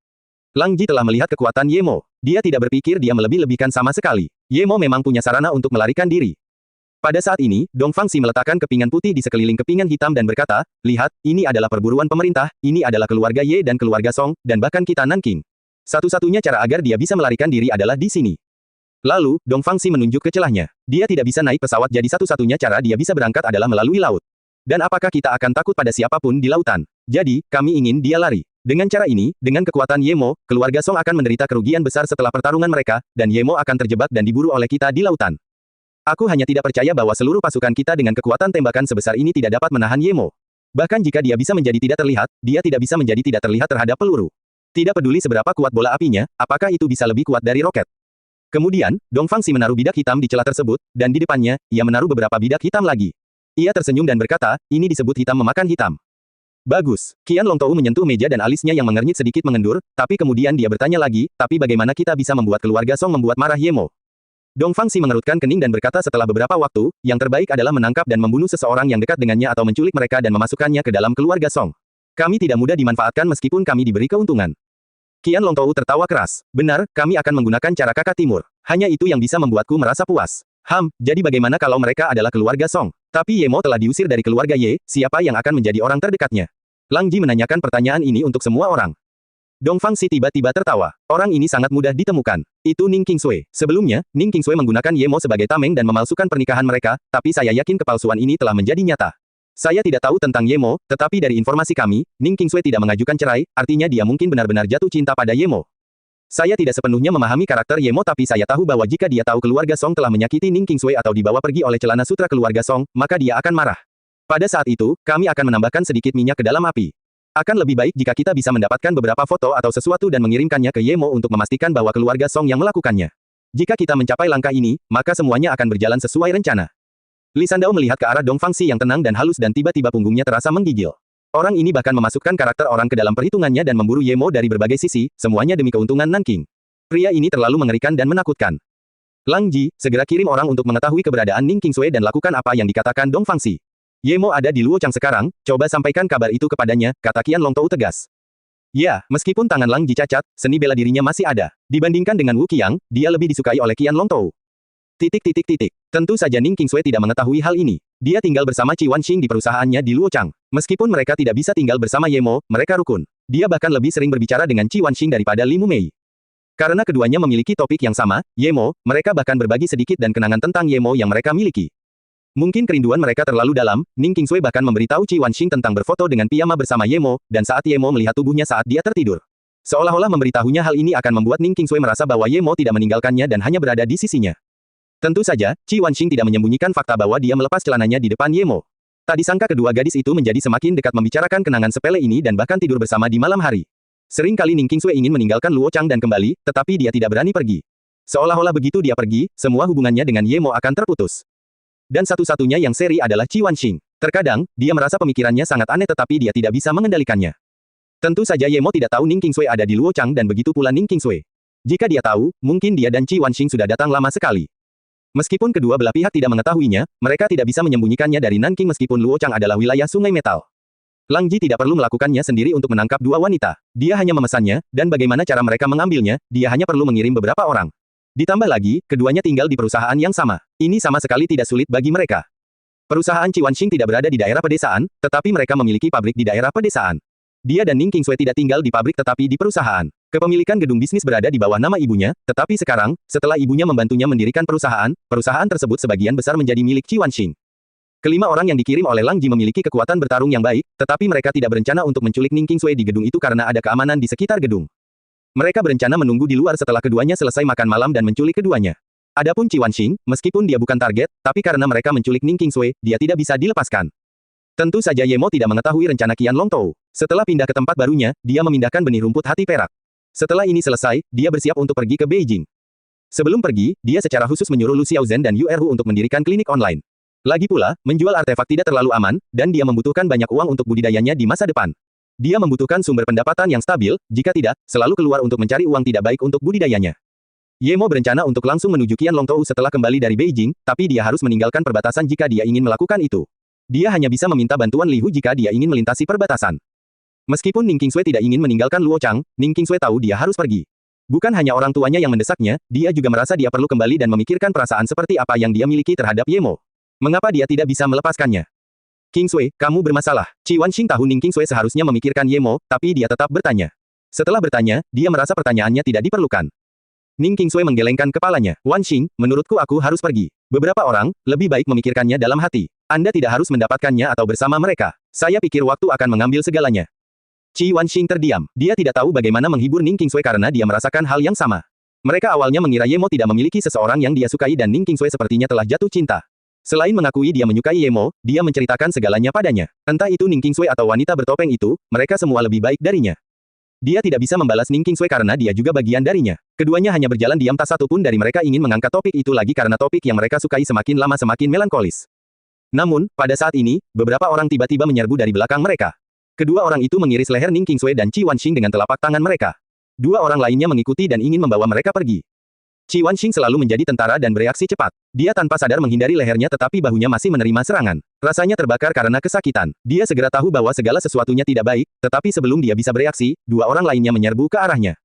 Lang Ji telah melihat kekuatan Ye Mo. Dia tidak berpikir dia melebih-lebihkan sama sekali. Ye Mo memang punya sarana untuk melarikan diri. Pada saat ini, Dong Fangxi meletakkan kepingan putih di sekeliling kepingan hitam dan berkata, lihat, ini adalah perburuan pemerintah, ini adalah keluarga Ye dan keluarga Song, dan bahkan kita Nanking. Satu-satunya cara agar dia bisa melarikan diri adalah di sini. Lalu, Dong Fangxi menunjuk ke celahnya. Dia tidak bisa naik pesawat jadi satu-satunya cara dia bisa berangkat adalah melalui laut. Dan apakah kita akan takut pada siapapun di lautan? Jadi, kami ingin dia lari. Dengan cara ini, dengan kekuatan Ye Mo, keluarga Song akan menderita kerugian besar setelah pertarungan mereka, dan Ye Mo akan terjebak dan diburu oleh kita di lautan. Aku hanya tidak percaya bahwa seluruh pasukan kita dengan kekuatan tembakan sebesar ini tidak dapat menahan Ye Mo. Bahkan jika dia bisa menjadi tidak terlihat, dia tidak bisa menjadi tidak terlihat terhadap peluru. Tidak peduli seberapa kuat bola apinya, apakah itu bisa lebih kuat dari roket. Kemudian, Dong Fangxi menaruh bidak hitam di celah tersebut, dan di depannya, ia menaruh beberapa bidak hitam lagi. Ia tersenyum dan berkata, ini disebut hitam memakan hitam. Bagus. Qian Longtou menyentuh meja dan alisnya yang mengernyit sedikit mengendur, tapi kemudian dia bertanya lagi, tapi bagaimana kita bisa membuat keluarga Song membuat marah Ye Mo? Dong Fangxi mengerutkan kening dan berkata setelah beberapa waktu, yang terbaik adalah menangkap dan membunuh seseorang yang dekat dengannya atau menculik mereka dan memasukkannya ke dalam keluarga Song. Kami tidak mudah dimanfaatkan meskipun kami diberi keuntungan. Qian Longtou tertawa keras. Benar, kami akan menggunakan cara kakak timur. Hanya itu yang bisa membuatku merasa puas. Jadi bagaimana kalau mereka adalah keluarga Song? Tapi Ye Mo telah diusir dari keluarga Ye, siapa yang akan menjadi orang terdekatnya? Lang Ji menanyakan pertanyaan ini untuk semua orang. Dong Fangxi tiba-tiba tertawa. Orang ini sangat mudah ditemukan. Itu Ning Qingsui. Sebelumnya, Ning Qingsui menggunakan Ye Mo sebagai tameng dan memalsukan pernikahan mereka, tapi saya yakin kepalsuan ini telah menjadi nyata. Saya tidak tahu tentang Ye Mo, tetapi dari informasi kami, Ning Qingsui tidak mengajukan cerai, artinya dia mungkin benar-benar jatuh cinta pada Ye Mo. Saya tidak sepenuhnya memahami karakter Ye Mo tapi saya tahu bahwa jika dia tahu keluarga Song telah menyakiti Ning Qingsui atau dibawa pergi oleh celana sutra keluarga Song, maka dia akan marah. Pada saat itu, kami akan menambahkan sedikit minyak ke dalam api. Akan lebih baik jika kita bisa mendapatkan beberapa foto atau sesuatu dan mengirimkannya ke Ye Mo untuk memastikan bahwa keluarga Song yang melakukannya. Jika kita mencapai langkah ini, maka semuanya akan berjalan sesuai rencana. Li Sandao melihat ke arah Dong Fangxi yang tenang dan halus dan tiba-tiba punggungnya terasa menggigil. Orang ini bahkan memasukkan karakter orang ke dalam perhitungannya dan memburu Ye Mo dari berbagai sisi, semuanya demi keuntungan Nanking. Pria ini terlalu mengerikan dan menakutkan. Lang Ji, segera kirim orang untuk mengetahui keberadaan Ning Qingsui dan lakukan apa yang dikatakan Dong Fangxi. Ye Mo ada di Luochang sekarang, coba sampaikan kabar itu kepadanya, kata Qian Longtou tegas. Ya, meskipun tangan Lang Ji cacat, seni bela dirinya masih ada. Dibandingkan dengan Wu Qiang, dia lebih disukai oleh Qian Longtou. Tentu saja Ning Qingsui tidak mengetahui hal ini. Dia tinggal bersama Qi Wanxing di perusahaannya di Luochang. Meskipun mereka tidak bisa tinggal bersama Ye Mo, mereka rukun. Dia bahkan lebih sering berbicara dengan Qi Wanxing daripada Li Mumei. Karena keduanya memiliki topik yang sama, Ye Mo, mereka bahkan berbagi sedikit dan kenangan tentang Ye Mo yang mereka miliki. Mungkin kerinduan mereka terlalu dalam, Ning Qingsui bahkan memberitahu Qi Wanxing tentang berfoto dengan piyama bersama Ye Mo, dan saat Ye Mo melihat tubuhnya saat dia tertidur. Seolah-olah memberitahunya hal ini akan membuat Ning Qingsui merasa bahwa Ye Mo tidak meninggalkannya dan hanya berada di sisinya. Tentu saja, Qi Wanxing tidak menyembunyikan fakta bahwa dia melepas celananya di depan Ye Mo. Tak disangka kedua gadis itu menjadi semakin dekat membicarakan kenangan sepele ini dan bahkan tidur bersama di malam hari. Sering kali Ning Qingsui ingin meninggalkan Luochang dan kembali, tetapi dia tidak berani pergi. Seolah-olah begitu dia pergi, semua hubungannya dengan Ye Mo akan terputus. Dan satu-satunya yang seri adalah Qi Wanxing. Terkadang, dia merasa pemikirannya sangat aneh tetapi dia tidak bisa mengendalikannya. Tentu saja Ye Mo tidak tahu Ning Qingsui ada di Luochang dan begitu pula Ning Qingsui. Jika dia tahu, mungkin dia dan Qi Wanxing sudah datang lama sekali. Meskipun kedua belah pihak tidak mengetahuinya, mereka tidak bisa menyembunyikannya dari Nanking meskipun Luochang adalah wilayah sungai metal. Lang Ji tidak perlu melakukannya sendiri untuk menangkap dua wanita. Dia hanya memesannya, dan bagaimana cara mereka mengambilnya, dia hanya perlu mengirim beberapa orang. Ditambah lagi, keduanya tinggal di perusahaan yang sama. Ini sama sekali tidak sulit bagi mereka. Perusahaan Qi Wanxing tidak berada di daerah pedesaan, tetapi mereka memiliki pabrik di daerah pedesaan. Dia dan Ning Qingsui tidak tinggal di pabrik tetapi di perusahaan. Kepemilikan gedung bisnis berada di bawah nama ibunya, tetapi sekarang, setelah ibunya membantunya mendirikan perusahaan, perusahaan tersebut sebagian besar menjadi milik Qi Wanxing. Kelima orang yang dikirim oleh Lang Ji memiliki kekuatan bertarung yang baik, tetapi mereka tidak berencana untuk menculik Ning Qingsui di gedung itu karena ada keamanan di sekitar gedung. Mereka berencana menunggu di luar setelah keduanya selesai makan malam dan menculik keduanya. Adapun Qi Wanxing, meskipun dia bukan target, tapi karena mereka menculik Ning Qingsui, dia tidak bisa dilepaskan. Tentu saja Ye Mo tidak mengetahui rencana Qian Longtou. Setelah pindah ke tempat barunya, dia memindahkan benih rumput hati perak. Setelah ini selesai, dia bersiap untuk pergi ke Beijing. Sebelum pergi, dia secara khusus menyuruh Lu Xiaozhen dan Yu Erhu untuk mendirikan klinik online. Lagi pula, menjual artefak tidak terlalu aman, dan dia membutuhkan banyak uang untuk budidayanya di masa depan. Dia membutuhkan sumber pendapatan yang stabil, jika tidak, selalu keluar untuk mencari uang tidak baik untuk budidayanya. Ye Mo berencana untuk langsung menuju Qian Longtou setelah kembali dari Beijing, tapi dia harus meninggalkan perbatasan jika dia ingin melakukan itu. Dia hanya bisa meminta bantuan Li Hu jika dia ingin melintasi perbatasan. Meskipun Ning Qingsui tidak ingin meninggalkan Luo Chang, Ning Qingsui tahu dia harus pergi. Bukan hanya orang tuanya yang mendesaknya, dia juga merasa dia perlu kembali dan memikirkan perasaan seperti apa yang dia miliki terhadap Ye Mo. Mengapa dia tidak bisa melepaskannya? Qingsui, kamu bermasalah. Qi Wanxing tahu Ning Qingsui seharusnya memikirkan Ye Mo, tapi dia tetap bertanya. Setelah bertanya, dia merasa pertanyaannya tidak diperlukan. Ning Qingsui menggelengkan kepalanya. Wanxing, menurutku aku harus pergi. Beberapa orang, lebih baik memikirkannya dalam hati. Anda tidak harus mendapatkannya atau bersama mereka. Saya pikir waktu akan mengambil segalanya. Qi Wanxing terdiam. Dia tidak tahu bagaimana menghibur Ning Qingsui karena dia merasakan hal yang sama. Mereka awalnya mengira Ye Mo tidak memiliki seseorang yang dia sukai dan Ning Qingsui sepertinya telah jatuh cinta. Selain mengakui dia menyukai Ye Mo, dia menceritakan segalanya padanya. Entah itu Ning Qingsui atau wanita bertopeng itu, mereka semua lebih baik darinya. Dia tidak bisa membalas Ning Qingsui karena dia juga bagian darinya. Keduanya hanya berjalan diam, tak satu pun dari mereka ingin mengangkat topik itu lagi karena topik yang mereka sukai semakin lama semakin melankolis. Namun, pada saat ini, beberapa orang tiba-tiba menyerbu dari belakang mereka. Kedua orang itu mengiris leher Ning Qingsui dan Qi Wanxing dengan telapak tangan mereka. Dua orang lainnya mengikuti dan ingin membawa mereka pergi. Qi Wanxing selalu menjadi tentara dan bereaksi cepat. Dia tanpa sadar menghindari lehernya tetapi bahunya masih menerima serangan. Rasanya terbakar karena kesakitan. Dia segera tahu bahwa segala sesuatunya tidak baik, tetapi sebelum dia bisa bereaksi, dua orang lainnya menyerbu ke arahnya.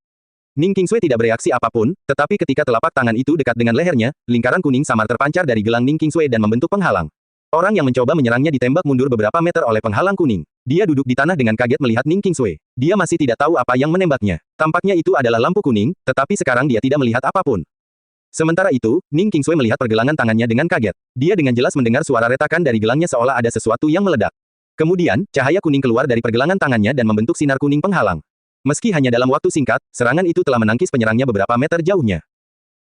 Ning Qingsui tidak bereaksi apapun, tetapi ketika telapak tangan itu dekat dengan lehernya, lingkaran kuning samar terpancar dari gelang Ning Qingsui dan membentuk penghalang. Orang yang mencoba menyerangnya ditembak mundur beberapa meter oleh penghalang kuning. Dia duduk di tanah dengan kaget melihat Ning Qingsui. Dia masih tidak tahu apa yang menembaknya. Tampaknya itu adalah lampu kuning, tetapi sekarang dia tidak melihat apapun. Sementara itu, Ning Qingsui melihat pergelangan tangannya dengan kaget. Dia dengan jelas mendengar suara retakan dari gelangnya seolah ada sesuatu yang meledak. Kemudian, cahaya kuning keluar dari pergelangan tangannya dan membentuk sinar kuning penghalang. Meski hanya dalam waktu singkat, serangan itu telah menangkis penyerangnya beberapa meter jauhnya.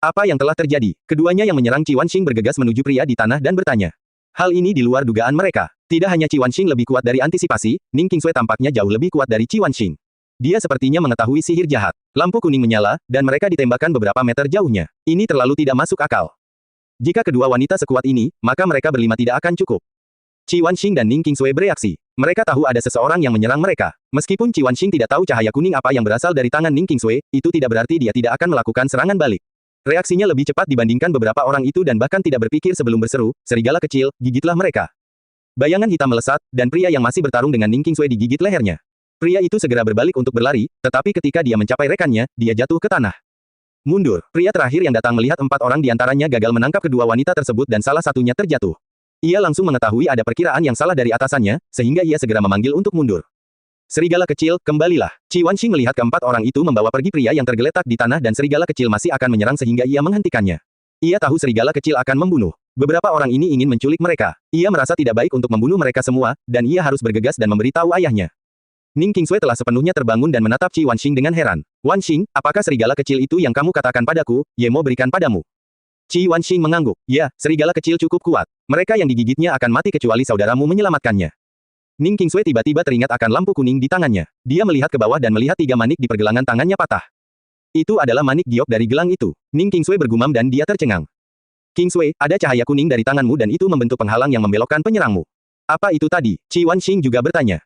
Apa yang telah terjadi? Keduanya yang menyerang Qi Wanxing bergegas menuju pria di tanah dan bertanya. Hal ini di luar dugaan mereka. Tidak hanya Qi Wanxing lebih kuat dari antisipasi, Ning Qingsui tampaknya jauh lebih kuat dari Qi Wanxing. Dia sepertinya mengetahui sihir jahat. Lampu kuning menyala, dan mereka ditembakkan beberapa meter jauhnya. Ini terlalu tidak masuk akal. Jika kedua wanita sekuat ini, maka mereka berlima tidak akan cukup. Qi Wanxing dan Ning Qingsui bereaksi. Mereka tahu ada seseorang yang menyerang mereka. Meskipun Qi Wanxing tidak tahu cahaya kuning apa yang berasal dari tangan Ning Qingsui, itu tidak berarti dia tidak akan melakukan serangan balik. Reaksinya lebih cepat dibandingkan beberapa orang itu dan bahkan tidak berpikir sebelum berseru, serigala kecil, gigitlah mereka. Bayangan hitam melesat, dan pria yang masih bertarung dengan Ning Qingsui digigit lehernya. Pria itu segera berbalik untuk berlari, tetapi ketika dia mencapai rekannya, dia jatuh ke tanah. Mundur. Pria terakhir yang datang melihat 4 orang di antaranya gagal menangkap kedua wanita tersebut dan salah satunya terjatuh. Ia langsung mengetahui ada perkiraan yang salah dari atasannya, sehingga ia segera memanggil untuk mundur. Serigala kecil, kembalilah. Qi Wanxing melihat keempat orang itu membawa pergi pria yang tergeletak di tanah dan serigala kecil masih akan menyerang sehingga ia menghentikannya. Ia tahu serigala kecil akan membunuh. Beberapa orang ini ingin menculik mereka. Ia merasa tidak baik untuk membunuh mereka semua, dan ia harus bergegas dan memberitahu ayahnya. Ning Qingsui telah sepenuhnya terbangun dan menatap Qi Wanxing dengan heran. Wanxing, apakah serigala kecil itu yang kamu katakan padaku, Ye Mo berikan padamu? Qi Wanxing mengangguk. Ya, serigala kecil cukup kuat. Mereka yang digigitnya akan mati kecuali saudaramu menyelamatkannya. Ning Qingsui tiba-tiba teringat akan lampu kuning di tangannya. Dia melihat ke bawah dan melihat 3 manik di pergelangan tangannya patah. Itu adalah manik giok dari gelang itu. Ning Qingsui bergumam dan dia tercengang. Qingsui, ada cahaya kuning dari tanganmu dan itu membentuk penghalang yang membelokkan penyerangmu. Apa itu tadi? Qi Wanxing juga bertanya.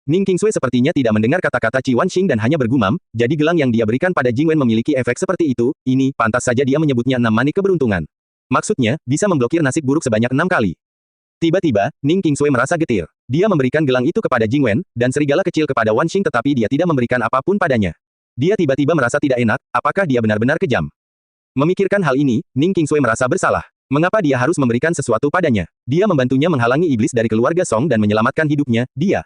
Ning Qingsui sepertinya tidak mendengar kata-kata Qi Wanxing dan hanya bergumam, jadi gelang yang dia berikan pada Jingwen memiliki efek seperti itu, ini, pantas saja dia menyebutnya 6 manik keberuntungan. Maksudnya, bisa memblokir nasib buruk sebanyak 6 kali. Tiba-tiba, Ning Qingsui merasa getir. Dia memberikan gelang itu kepada Jingwen, dan serigala kecil kepada Wanxing tetapi dia tidak memberikan apapun padanya. Dia tiba-tiba merasa tidak enak, apakah dia benar-benar kejam? Memikirkan hal ini, Ning Qingsui merasa bersalah. Mengapa dia harus memberikan sesuatu padanya? Dia membantunya menghalangi iblis dari keluarga Song dan menyelamatkan hidupnya, dia.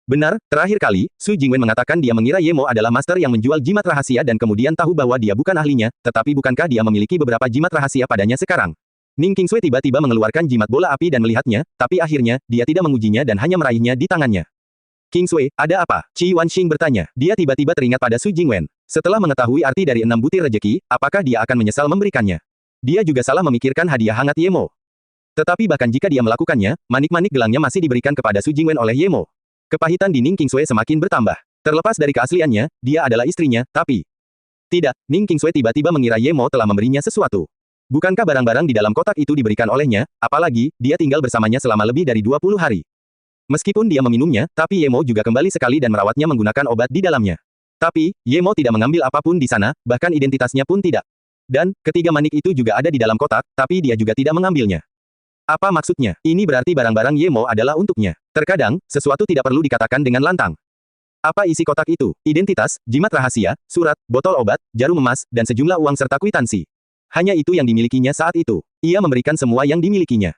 Benar, terakhir kali, Su Jingwen mengatakan dia mengira Ye Mo adalah master yang menjual jimat rahasia dan kemudian tahu bahwa dia bukan ahlinya, tetapi bukankah dia memiliki beberapa jimat rahasia padanya sekarang? Ning Qingsui tiba-tiba mengeluarkan jimat bola api dan melihatnya, tapi akhirnya, dia tidak mengujinya dan hanya meraihnya di tangannya. Qingsui, ada apa? Qi Wanxing bertanya. Dia tiba-tiba teringat pada Su Jingwen. Setelah mengetahui arti dari 6 butir rejeki, apakah dia akan menyesal memberikannya? Dia juga salah memikirkan hadiah hangat Yemo. Tetapi bahkan jika dia melakukannya, manik-manik gelangnya masih diberikan kepada Su Jingwen oleh Yemo. Kepahitan di Ning Qingsui semakin bertambah. Terlepas dari keasliannya, dia adalah istrinya, tapi... Tidak, Ning Qingsui tiba-tiba mengira Yemo telah memberinya sesuatu. Bukankah barang-barang di dalam kotak itu diberikan olehnya, apalagi, dia tinggal bersamanya selama lebih dari 20 hari. Meskipun dia meminumnya, tapi Yemo juga kembali sekali dan merawatnya menggunakan obat di dalamnya. Tapi, Yemo tidak mengambil apapun di sana, bahkan identitasnya pun tidak. Dan, ketiga manik itu juga ada di dalam kotak, tapi dia juga tidak mengambilnya. Apa maksudnya? Ini berarti barang-barang Yemo adalah untuknya. Terkadang, sesuatu tidak perlu dikatakan dengan lantang. Apa isi kotak itu? Identitas, jimat rahasia, surat, botol obat, jarum emas, dan sejumlah uang serta kwitansi. Hanya itu yang dimilikinya saat itu. Ia memberikan semua yang dimilikinya.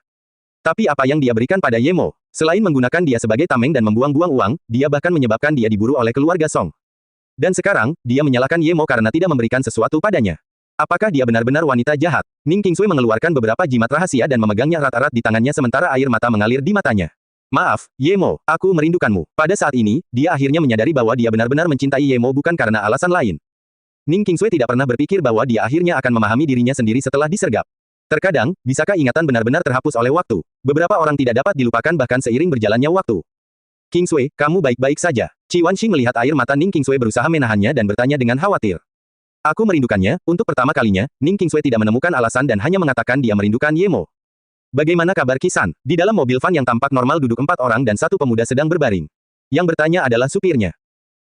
Tapi apa yang dia berikan pada Yemo? Selain menggunakan dia sebagai tameng dan membuang-buang uang, dia bahkan menyebabkan dia diburu oleh keluarga Song. Dan sekarang, dia menyalahkan Yemo karena tidak memberikan sesuatu padanya. Apakah dia benar-benar wanita jahat? Ning Qingsui mengeluarkan beberapa jimat rahasia dan memegangnya erat-erat di tangannya sementara air mata mengalir di matanya. Maaf, Yemo, aku merindukanmu. Pada saat ini, dia akhirnya menyadari bahwa dia benar-benar mencintai Yemo bukan karena alasan lain. Ning Qingsui tidak pernah berpikir bahwa dia akhirnya akan memahami dirinya sendiri setelah disergap. Terkadang, bisakah ingatan benar-benar terhapus oleh waktu? Beberapa orang tidak dapat dilupakan bahkan seiring berjalannya waktu. Qingsui, kamu baik-baik saja. Qi Wanxing melihat air mata Ning Qingsui berusaha menahannya dan bertanya dengan khawatir. Aku merindukannya, untuk pertama kalinya, Ning Qingsui tidak menemukan alasan dan hanya mengatakan dia merindukan Yemo. Bagaimana kabar Kisan? Di dalam mobil van yang tampak normal duduk 4 orang dan satu pemuda sedang berbaring. Yang bertanya adalah supirnya.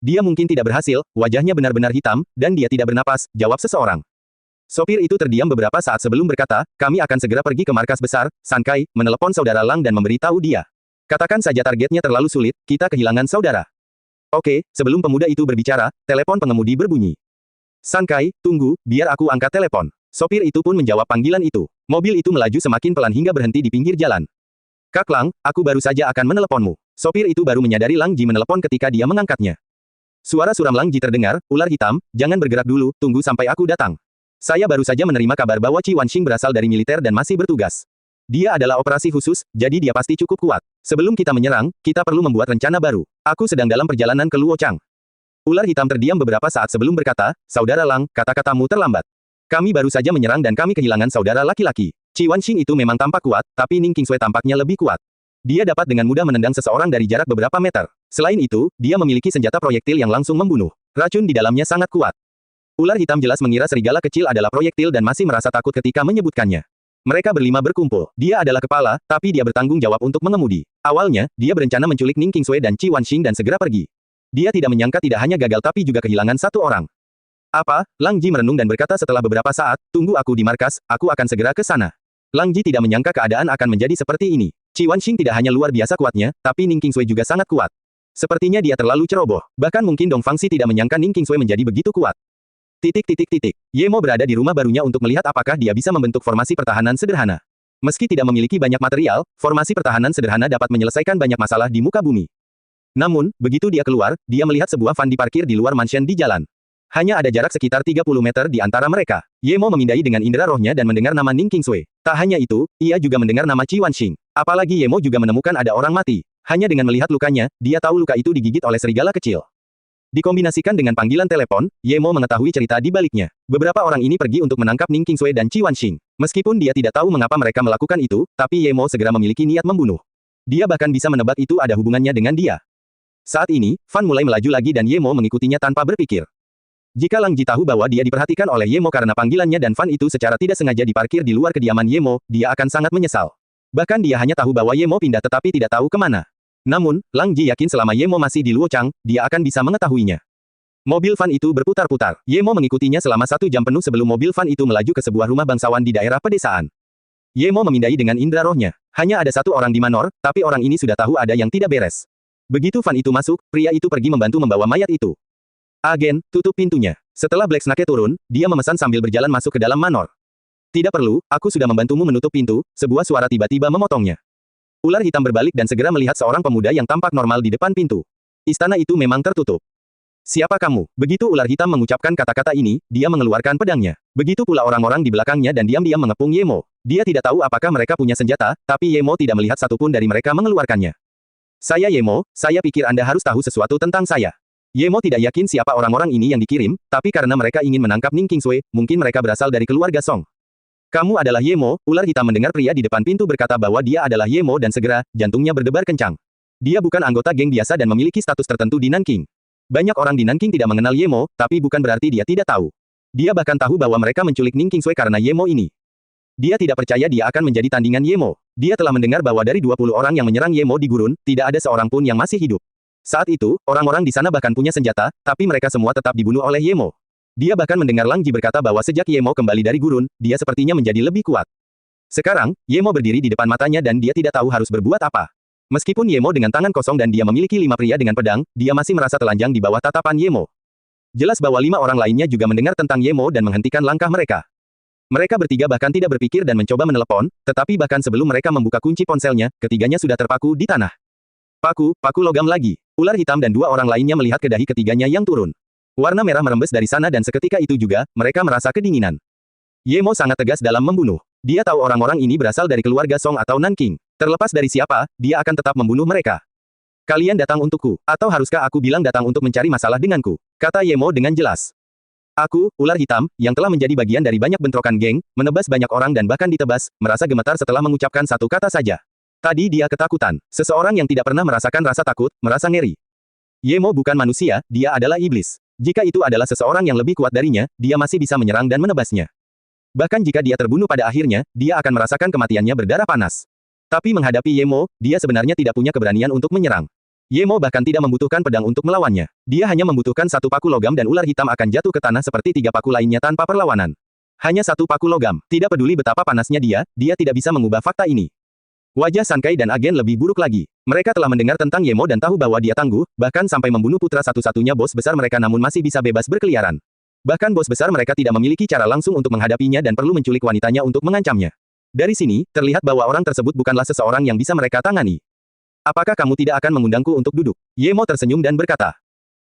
Dia mungkin tidak berhasil, wajahnya benar-benar hitam, dan dia tidak bernapas, jawab seseorang. Sopir itu terdiam beberapa saat sebelum berkata, kami akan segera pergi ke markas besar, Sankai, menelepon saudara Lang dan memberitahu dia. Katakan saja targetnya terlalu sulit, kita kehilangan saudara. Oke, sebelum pemuda itu berbicara, telepon pengemudi berbunyi. Sankai, tunggu, biar aku angkat telepon. Sopir itu pun menjawab panggilan itu. Mobil itu melaju semakin pelan hingga berhenti di pinggir jalan. Kak Lang, aku baru saja akan meneleponmu. Sopir itu baru menyadari Lang Ji menelepon ketika dia mengangkatnya. Suara suram Lang Ji terdengar, ular hitam, jangan bergerak dulu, tunggu sampai aku datang. Saya baru saja menerima kabar bahwa Qi Wanxing berasal dari militer dan masih bertugas. Dia adalah operasi khusus, jadi dia pasti cukup kuat. Sebelum kita menyerang, kita perlu membuat rencana baru. Aku sedang dalam perjalanan ke Luochang. Ular hitam terdiam beberapa saat sebelum berkata, Saudara Lang, kata-katamu terlambat. Kami baru saja menyerang dan kami kehilangan saudara laki-laki. Qi Wanxing itu memang tampak kuat, tapi Ning Qingsui tampaknya lebih kuat. Dia dapat dengan mudah menendang seseorang dari jarak beberapa meter. Selain itu, dia memiliki senjata proyektil yang langsung membunuh. Racun di dalamnya sangat kuat. Ular hitam jelas mengira serigala kecil adalah proyektil dan masih merasa takut ketika menyebutkannya. Mereka berlima berkumpul. Dia adalah kepala, tapi dia bertanggung jawab untuk mengemudi. Awalnya, dia berencana menculik Ning Qingsui dan Qi Wanxing dan segera pergi. Dia tidak menyangka tidak hanya gagal tapi juga kehilangan satu orang. Apa? Lang Ji merenung dan berkata setelah beberapa saat, tunggu aku di markas, aku akan segera ke sana. Lang Ji tidak menyangka keadaan akan menjadi seperti ini. Qi Wanxing tidak hanya luar biasa kuatnya, tapi Ning Qingsui juga sangat kuat. Sepertinya dia terlalu ceroboh. Bahkan mungkin Dong Fangxi tidak menyangka Ning Qingsui menjadi begitu kuat. Yemo berada di rumah barunya untuk melihat apakah dia bisa membentuk formasi pertahanan sederhana. Meski tidak memiliki banyak material, formasi pertahanan sederhana dapat menyelesaikan banyak masalah di muka bumi. Namun, begitu dia keluar, dia melihat sebuah van diparkir di luar mansion di jalan. Hanya ada jarak sekitar 30 meter di antara mereka. Yemo memindai dengan indera rohnya dan mendengar nama Ning Qingsui. Tak hanya itu, ia juga mendengar nama Qi Wanxing. Apalagi Yemo juga menemukan ada orang mati. Hanya dengan melihat lukanya, dia tahu luka itu digigit oleh serigala kecil. Dikombinasikan dengan panggilan telepon, Yemo mengetahui cerita di baliknya. Beberapa orang ini pergi untuk menangkap Ning Qingsui dan Qi Wanxing. Meskipun dia tidak tahu mengapa mereka melakukan itu, tapi Yemo segera memiliki niat membunuh. Dia bahkan bisa menebak itu ada hubungannya dengan dia. Saat ini, Van mulai melaju lagi dan Yemo mengikutinya tanpa berpikir. Jika Lang Ji tahu bahwa dia diperhatikan oleh Yemo karena panggilannya dan Van itu secara tidak sengaja diparkir di luar kediaman Yemo, dia akan sangat menyesal. Bahkan dia hanya tahu bahwa Yemo pindah tetapi tidak tahu kemana. Namun, Lang Ji yakin selama Yemo masih di Luochang, dia akan bisa mengetahuinya. Mobil van itu berputar-putar. Yemo mengikutinya selama 1 jam penuh sebelum mobil van itu melaju ke sebuah rumah bangsawan di daerah pedesaan. Yemo memindai dengan indera rohnya. Hanya ada satu orang di Manor, tapi orang ini sudah tahu ada yang tidak beres. Begitu van itu masuk, pria itu pergi membantu membawa mayat itu. Agen, tutup pintunya. Setelah Black Snake turun, dia memesan sambil berjalan masuk ke dalam Manor. Tidak perlu, aku sudah membantumu menutup pintu, sebuah suara tiba-tiba memotongnya. Ular hitam berbalik dan segera melihat seorang pemuda yang tampak normal di depan pintu. Istana itu memang tertutup. Siapa kamu? Begitu ular hitam mengucapkan kata-kata ini, dia mengeluarkan pedangnya. Begitu pula orang-orang di belakangnya dan diam-diam mengepung Yemo. Dia tidak tahu apakah mereka punya senjata, tapi Yemo tidak melihat satupun dari mereka mengeluarkannya. Saya Yemo, saya pikir Anda harus tahu sesuatu tentang saya. Yemo tidak yakin siapa orang-orang ini yang dikirim, tapi karena mereka ingin menangkap Ning Qingsui, mungkin mereka berasal dari keluarga Song. Kamu adalah Yemo, ular hitam mendengar pria di depan pintu berkata bahwa dia adalah Yemo dan segera, jantungnya berdebar kencang. Dia bukan anggota geng biasa dan memiliki status tertentu di Nanking. Banyak orang di Nanking tidak mengenal Yemo, tapi bukan berarti dia tidak tahu. Dia bahkan tahu bahwa mereka menculik Ning Qingsui karena Yemo ini. Dia tidak percaya dia akan menjadi tandingan Yemo. Dia telah mendengar bahwa dari 20 orang yang menyerang Yemo di gurun, tidak ada seorang pun yang masih hidup. Saat itu, orang-orang di sana bahkan punya senjata, tapi mereka semua tetap dibunuh oleh Yemo. Dia bahkan mendengar Lang Ji berkata bahwa sejak Yemo kembali dari gurun, dia sepertinya menjadi lebih kuat. Sekarang, Yemo berdiri di depan matanya dan dia tidak tahu harus berbuat apa. Meskipun Yemo dengan tangan kosong dan dia memiliki 5 pria dengan pedang, dia masih merasa telanjang di bawah tatapan Yemo. Jelas bahwa 5 orang lainnya juga mendengar tentang Yemo dan menghentikan langkah mereka. Mereka bertiga bahkan tidak berpikir dan mencoba menelepon, tetapi bahkan sebelum mereka membuka kunci ponselnya, ketiganya sudah terpaku di tanah. Paku logam lagi. Ular hitam dan 2 orang lainnya melihat ke dahi ketiganya yang turun. Warna merah merembes dari sana dan seketika itu juga, mereka merasa kedinginan. Yemo sangat tegas dalam membunuh. Dia tahu orang-orang ini berasal dari keluarga Song atau Nanking. Terlepas dari siapa, dia akan tetap membunuh mereka. Kalian datang untukku, atau haruskah aku bilang datang untuk mencari masalah denganku? Kata Yemo dengan jelas. Aku, ular hitam, yang telah menjadi bagian dari banyak bentrokan geng, menebas banyak orang dan bahkan ditebas, merasa gemetar setelah mengucapkan satu kata saja. Tadi dia ketakutan. Seseorang yang tidak pernah merasakan rasa takut, merasa ngeri. Yemo bukan manusia, dia adalah iblis. Jika itu adalah seseorang yang lebih kuat darinya, dia masih bisa menyerang dan menebasnya. Bahkan jika dia terbunuh pada akhirnya, dia akan merasakan kematiannya berdarah panas. Tapi menghadapi Yemo, dia sebenarnya tidak punya keberanian untuk menyerang. Yemo bahkan tidak membutuhkan pedang untuk melawannya. Dia hanya membutuhkan 1 paku logam dan ular hitam akan jatuh ke tanah seperti 3 paku lainnya tanpa perlawanan. Hanya 1 paku logam. Tidak peduli betapa panasnya dia tidak bisa mengubah fakta ini. Wajah Sun Kai dan agen lebih buruk lagi. Mereka telah mendengar tentang Yemo dan tahu bahwa dia tangguh, bahkan sampai membunuh putra satu-satunya bos besar mereka namun masih bisa bebas berkeliaran. Bahkan bos besar mereka tidak memiliki cara langsung untuk menghadapinya dan perlu menculik wanitanya untuk mengancamnya. Dari sini, terlihat bahwa orang tersebut bukanlah seseorang yang bisa mereka tangani. Apakah kamu tidak akan mengundangku untuk duduk? Yemo tersenyum dan berkata.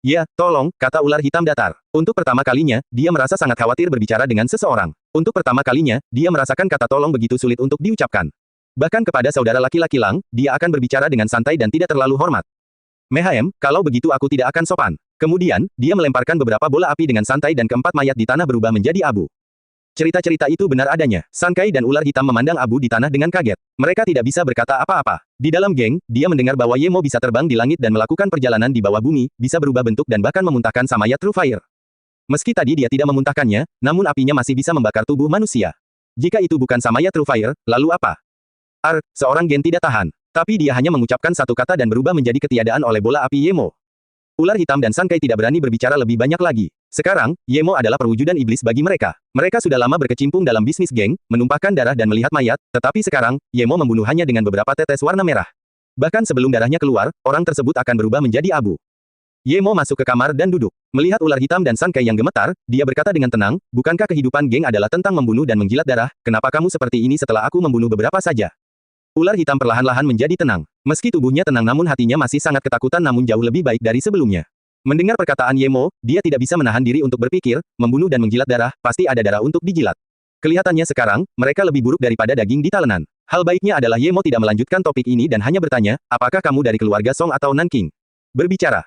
Ya, tolong, kata ular hitam datar. Untuk pertama kalinya, dia merasa sangat khawatir berbicara dengan seseorang. Untuk pertama kalinya, dia merasakan kata tolong begitu sulit untuk diucapkan. Bahkan kepada saudara laki-laki Lang, dia akan berbicara dengan santai dan tidak terlalu hormat. Mehaem, kalau begitu aku tidak akan sopan. Kemudian, dia melemparkan beberapa bola api dengan santai dan keempat mayat di tanah berubah menjadi abu. Cerita-cerita itu benar adanya. Sun Kai dan ular hitam memandang abu di tanah dengan kaget. Mereka tidak bisa berkata apa-apa. Di dalam geng, dia mendengar bahwa Yemo bisa terbang di langit dan melakukan perjalanan di bawah bumi, bisa berubah bentuk dan bahkan memuntahkan samayat True Fire. Meski tadi dia tidak memuntahkannya, namun apinya masih bisa membakar tubuh manusia. Jika itu bukan samayat True Fire, lalu apa? Seorang gen tidak tahan. Tapi dia hanya mengucapkan satu kata dan berubah menjadi ketiadaan oleh bola api Yemo. Ular hitam dan Sun Kai tidak berani berbicara lebih banyak lagi. Sekarang, Yemo adalah perwujudan iblis bagi mereka. Mereka sudah lama berkecimpung dalam bisnis geng, menumpahkan darah dan melihat mayat, tetapi sekarang, Yemo membunuh hanya dengan beberapa tetes warna merah. Bahkan sebelum darahnya keluar, orang tersebut akan berubah menjadi abu. Yemo masuk ke kamar dan duduk. Melihat ular hitam dan Sun Kai yang gemetar, dia berkata dengan tenang, bukankah kehidupan geng adalah tentang membunuh dan menjilat darah, kenapa kamu seperti ini setelah aku membunuh beberapa saja? Ular hitam perlahan-lahan menjadi tenang. Meski tubuhnya tenang namun hatinya masih sangat ketakutan namun jauh lebih baik dari sebelumnya. Mendengar perkataan Yemo, dia tidak bisa menahan diri untuk berpikir, membunuh dan menjilat darah, pasti ada darah untuk dijilat. Kelihatannya sekarang, mereka lebih buruk daripada daging di talenan. Hal baiknya adalah Yemo tidak melanjutkan topik ini dan hanya bertanya, apakah kamu dari keluarga Song atau Nanking? Berbicara.